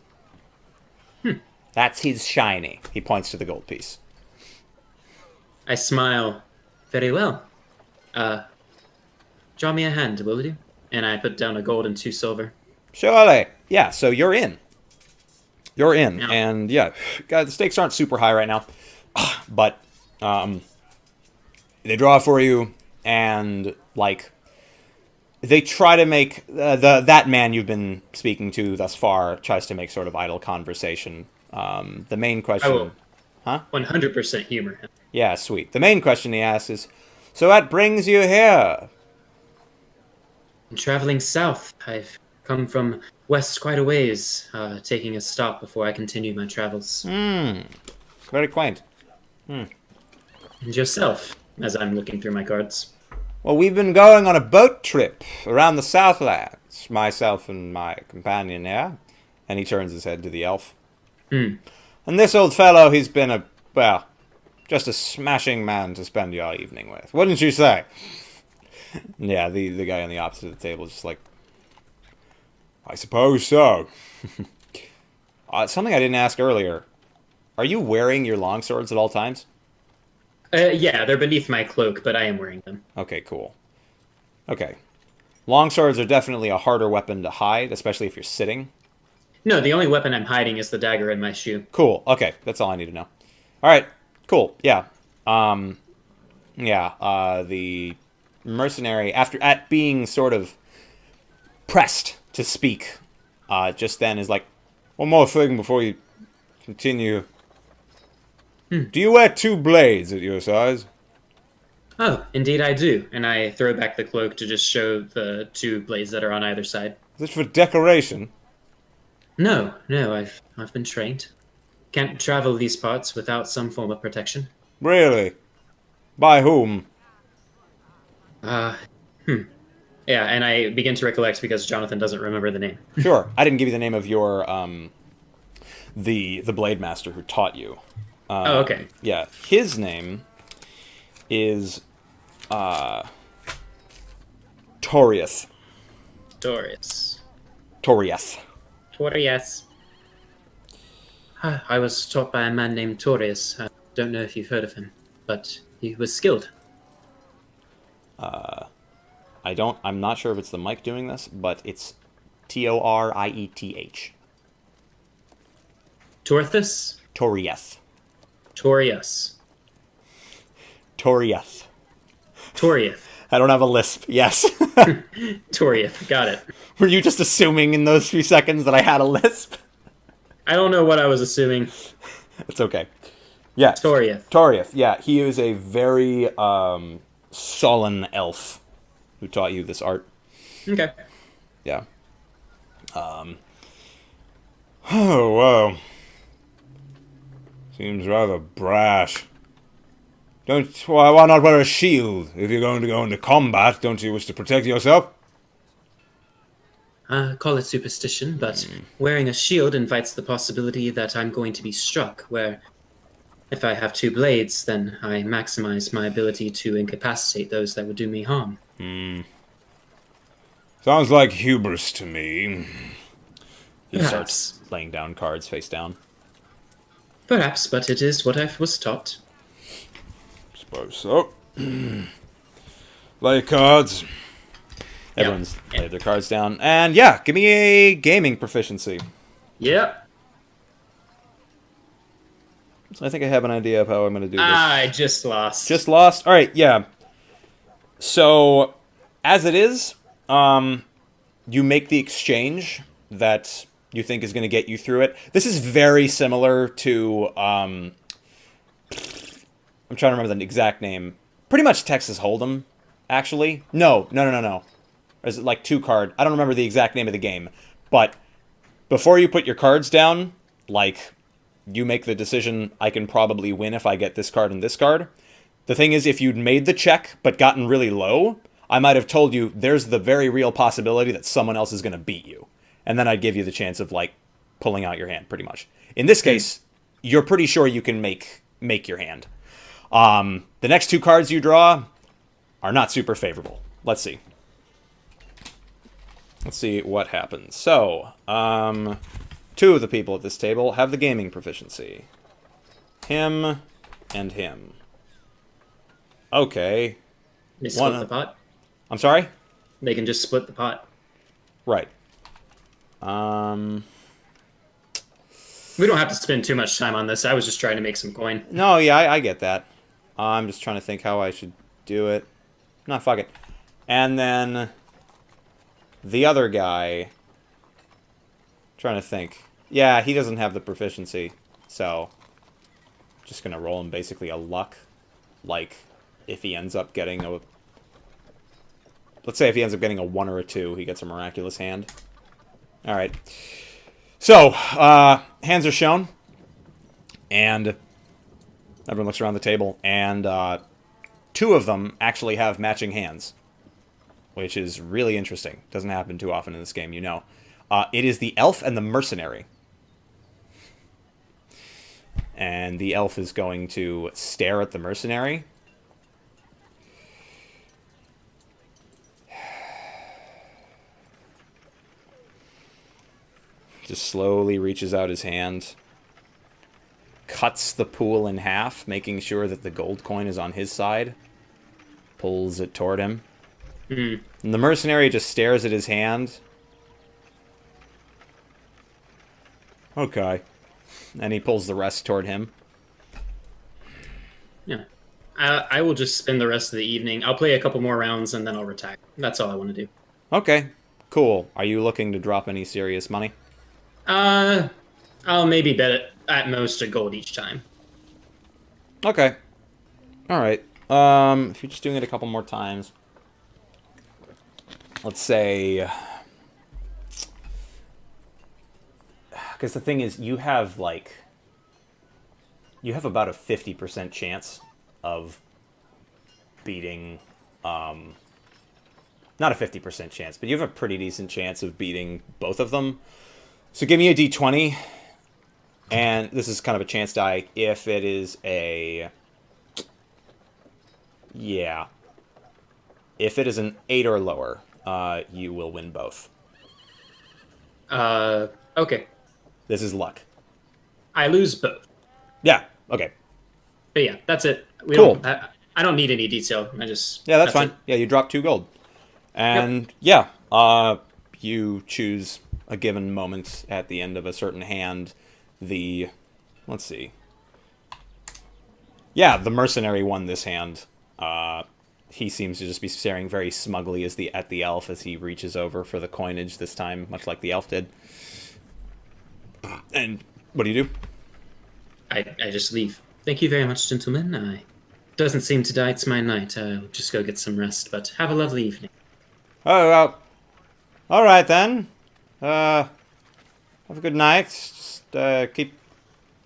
A: That's his shiny. He points to the gold piece.
B: I smile. Very well. Draw me a hand, will you? And I put down a gold and 2 silver.
A: Surely. Yeah, so you're in. You're in.
B: Yeah.
A: And, yeah, guys, the stakes aren't super high right now. But, they draw for you, and, like, they try to make... that man you've been speaking to thus far tries to make sort of idle conversation. The main question...
B: I will.
A: Huh?
B: 100% humor him.
A: Yeah, sweet. The main question he asks is, so what brings you here?
B: I'm traveling south. I've come from west quite a ways, taking a stop before I continue my travels.
A: Very quaint.
B: And yourself, as I'm looking through my cards.
A: Well, we've been going on a boat trip around the Southlands, myself and my companion here. And he turns his head to the elf. And this old fellow, he's been just a smashing man to spend your evening with. Wouldn't you say? Yeah, the guy on the opposite of the table is just like, I suppose so. Something I didn't ask earlier. Are you wearing your longswords at all times?
B: Yeah, they're beneath my cloak, but I am wearing them.
A: Okay, cool. Okay. Longswords are definitely a harder weapon to hide, especially if you're sitting.
B: No, the only weapon I'm hiding is the dagger in my shoe.
A: Cool. Okay, that's all I need to know. All right. Cool. Yeah. The mercenary, at being sort of pressed to speak, just then is like, one more thing before you continue. Do you wear 2 blades at your size?
B: Oh, indeed I do. And I throw back the cloak to just show the two blades that are on either side.
A: Is it for decoration?
B: No, no, I've been trained. Can't travel these parts without some form of protection.
A: Really? By whom?
B: Uh, hmm. Yeah, and I begin to recollect because Jonathan doesn't remember the name.
A: Sure. I didn't give you the name of your the blade master who taught you.
B: Oh, okay.
A: Yeah, his name is Torius.
B: Dorius.
A: Torius.
B: Torius. I was taught by a man named Torius. I don't know if you've heard of him, but he was skilled.
A: I'm not sure if it's the mic doing this, but it's Torieth.
B: Torthus?
A: Torieth.
B: Torius.
A: Torieth.
B: Torieth.
A: I don't have a lisp. Yes.
B: Torieth. Got it.
A: Were you just assuming in those few seconds that I had a lisp?
B: I don't know what I was assuming.
A: It's okay. Yeah.
B: Torieth.
A: Torieth. Yeah, he is a very sullen elf who taught you this art.
B: Okay.
A: Yeah. Oh, wow. Seems rather brash. Why not wear a shield? If you're going to go into combat, don't you wish to protect yourself?
B: Call it superstition, but wearing a shield invites the possibility that I'm going to be struck, where if I have two blades, then I maximize my ability to incapacitate those that would do me harm.
A: Sounds like hubris to me. He
B: Perhaps.
A: starts laying down cards face down.
B: Perhaps, but it is what I was taught.
A: Suppose so. Lay cards. Everyone's
B: Yeah.
A: laid their cards down. And yeah, give me a gaming proficiency.
B: Yep.
A: So I think I have an idea of how I'm going to do this.
B: I just lost.
A: Just lost? Alright, yeah. So, as it is, you make the exchange that you think is going to get you through it. This is very similar to, I'm trying to remember the exact name. Pretty much Texas Hold'em, actually. No. There's like two card. I don't remember the exact name of the game. But before you put your cards down, like, you make the decision, I can probably win if I get this card and this card. The thing is, if you'd made the check but gotten really low, I might have told you there's the very real possibility that someone else is going to beat you. And then I'd give you the chance of, like, pulling out your hand, pretty much. In this case, you're pretty sure you can make your hand. The next two cards you draw are not super favorable. Let's see. Let's see what happens. So, two of the people at this table have the gaming proficiency. Him and him. Okay.
B: They split the pot.
A: I'm sorry?
B: They can just split the pot.
A: Right.
B: We don't have to spend too much time on this. I was just trying to make some coin.
A: No, yeah, I get that. I'm just trying to think how I should do it. Nah, fuck it. And then the other guy, trying to think. Yeah, he doesn't have the proficiency, so just gonna roll him basically a luck. Like, if he ends up getting a... Let's say if he ends up getting a 1 or a 2, he gets a miraculous hand. Alright. So, hands are shown. And everyone looks around the table, and two of them actually have matching hands, which is really interesting. Doesn't happen too often in this game, you know. It is the elf and the mercenary. And the elf is going to stare at the mercenary. Just slowly reaches out his hand. Cuts the pool in half, making sure that the gold coin is on his side. Pulls it toward him. And the mercenary just stares at his hand. Okay. And he pulls the rest toward him.
B: Yeah. I will just spend the rest of the evening. I'll play a couple more rounds and then I'll retire. That's all I want to do.
A: Okay. Cool. Are you looking to drop any serious money?
B: I'll maybe bet at most a gold each time.
A: Okay. Alright. If you're just doing it a couple more times, let's say, because the thing is, you have about a 50% chance of beating, not a 50% chance, but you have a pretty decent chance of beating both of them. So give me a d20, and this is kind of a chance die. If it is a, yeah, if it is an 8 or lower, you will win both.
B: Okay.
A: This is luck.
B: I lose both.
A: Yeah. Okay.
B: But yeah, that's it. We
A: Cool.
B: don't. I don't need any detail.
A: Yeah, that's fine.
B: It.
A: Yeah, you drop 2 gold, and you choose a given moment at the end of a certain hand. Let's see. Yeah, the mercenary won this hand. He seems to just be staring very smugly at the elf as he reaches over for the coinage this time, much like the elf did. And what do you do?
B: I just leave. Thank you very much, gentlemen. Doesn't seem today it's my night. I'll just go get some rest. But have a lovely evening.
A: Oh, well, all right then. Have a good night. Just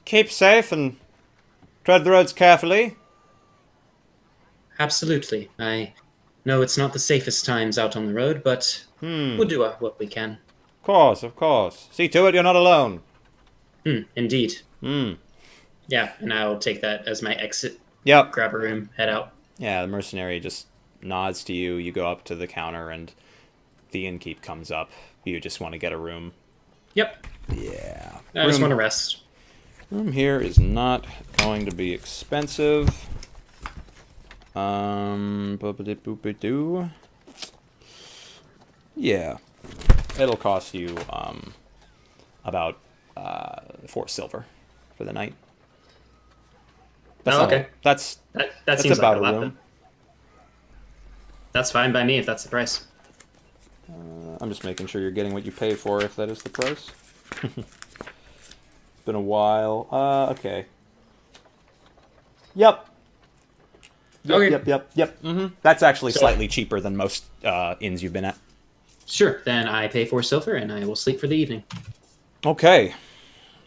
A: keep safe and tread the roads carefully.
B: Absolutely. I know it's not the safest times out on the road, but we'll do what we can.
A: Of course. See to it you're not alone.
B: Indeed.
A: Hmm.
B: Yeah, and I'll take that as my exit.
A: Yep.
B: Grab a room, head out.
A: Yeah, the mercenary just nods to you. You go up to the counter, and the innkeep comes up. You just want to get a room.
B: Yep.
A: Yeah.
B: I just want to rest.
A: Room here is not going to be expensive. Boop-a-dip-boop-a-doo. Yeah. It'll cost you about 4 silver for the night.
B: Okay.
A: That's
B: that seems
A: about
B: like
A: a room.
B: Then. That's fine by me if that's the price.
A: I'm just making sure you're getting what you pay for, if that is the price. Been a while. Okay. Yep.
B: Okay.
A: Yep. That's actually slightly cheaper than most inns you've been at.
B: Sure. Then I pay 4 silver and I will sleep for the evening.
A: Okay.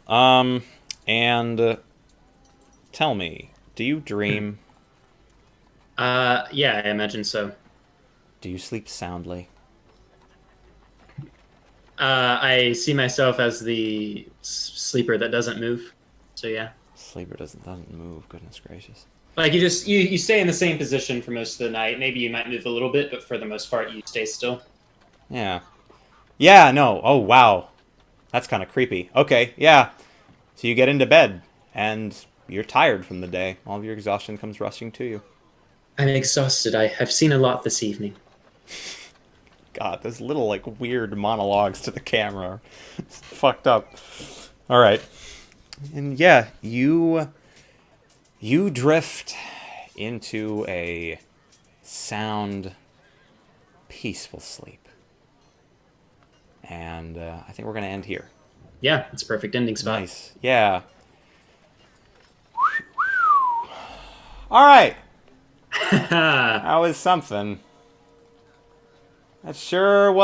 A: And tell me, do you dream?
B: Yeah, I imagine so.
A: Do you sleep soundly?
B: I see myself as the sleeper that doesn't move. So yeah.
A: Sleeper doesn't move. Goodness gracious.
B: Like you stay in the same position for most of the night. Maybe you might move a little bit, but for the most part, you stay still.
A: Yeah. Yeah. No. Oh wow. That's kind of creepy. Okay. Yeah. So you get into bed and you're tired from the day. All of your exhaustion comes rushing to you.
B: I'm exhausted. I've seen a lot this evening.
A: God, those little weird monologues to the camera. It's fucked up. All right. And yeah, you drift into a sound, peaceful sleep. And I think we're going to end here.
B: Yeah, it's a perfect ending spot.
A: Nice. Yeah. All right. That was something. That sure was.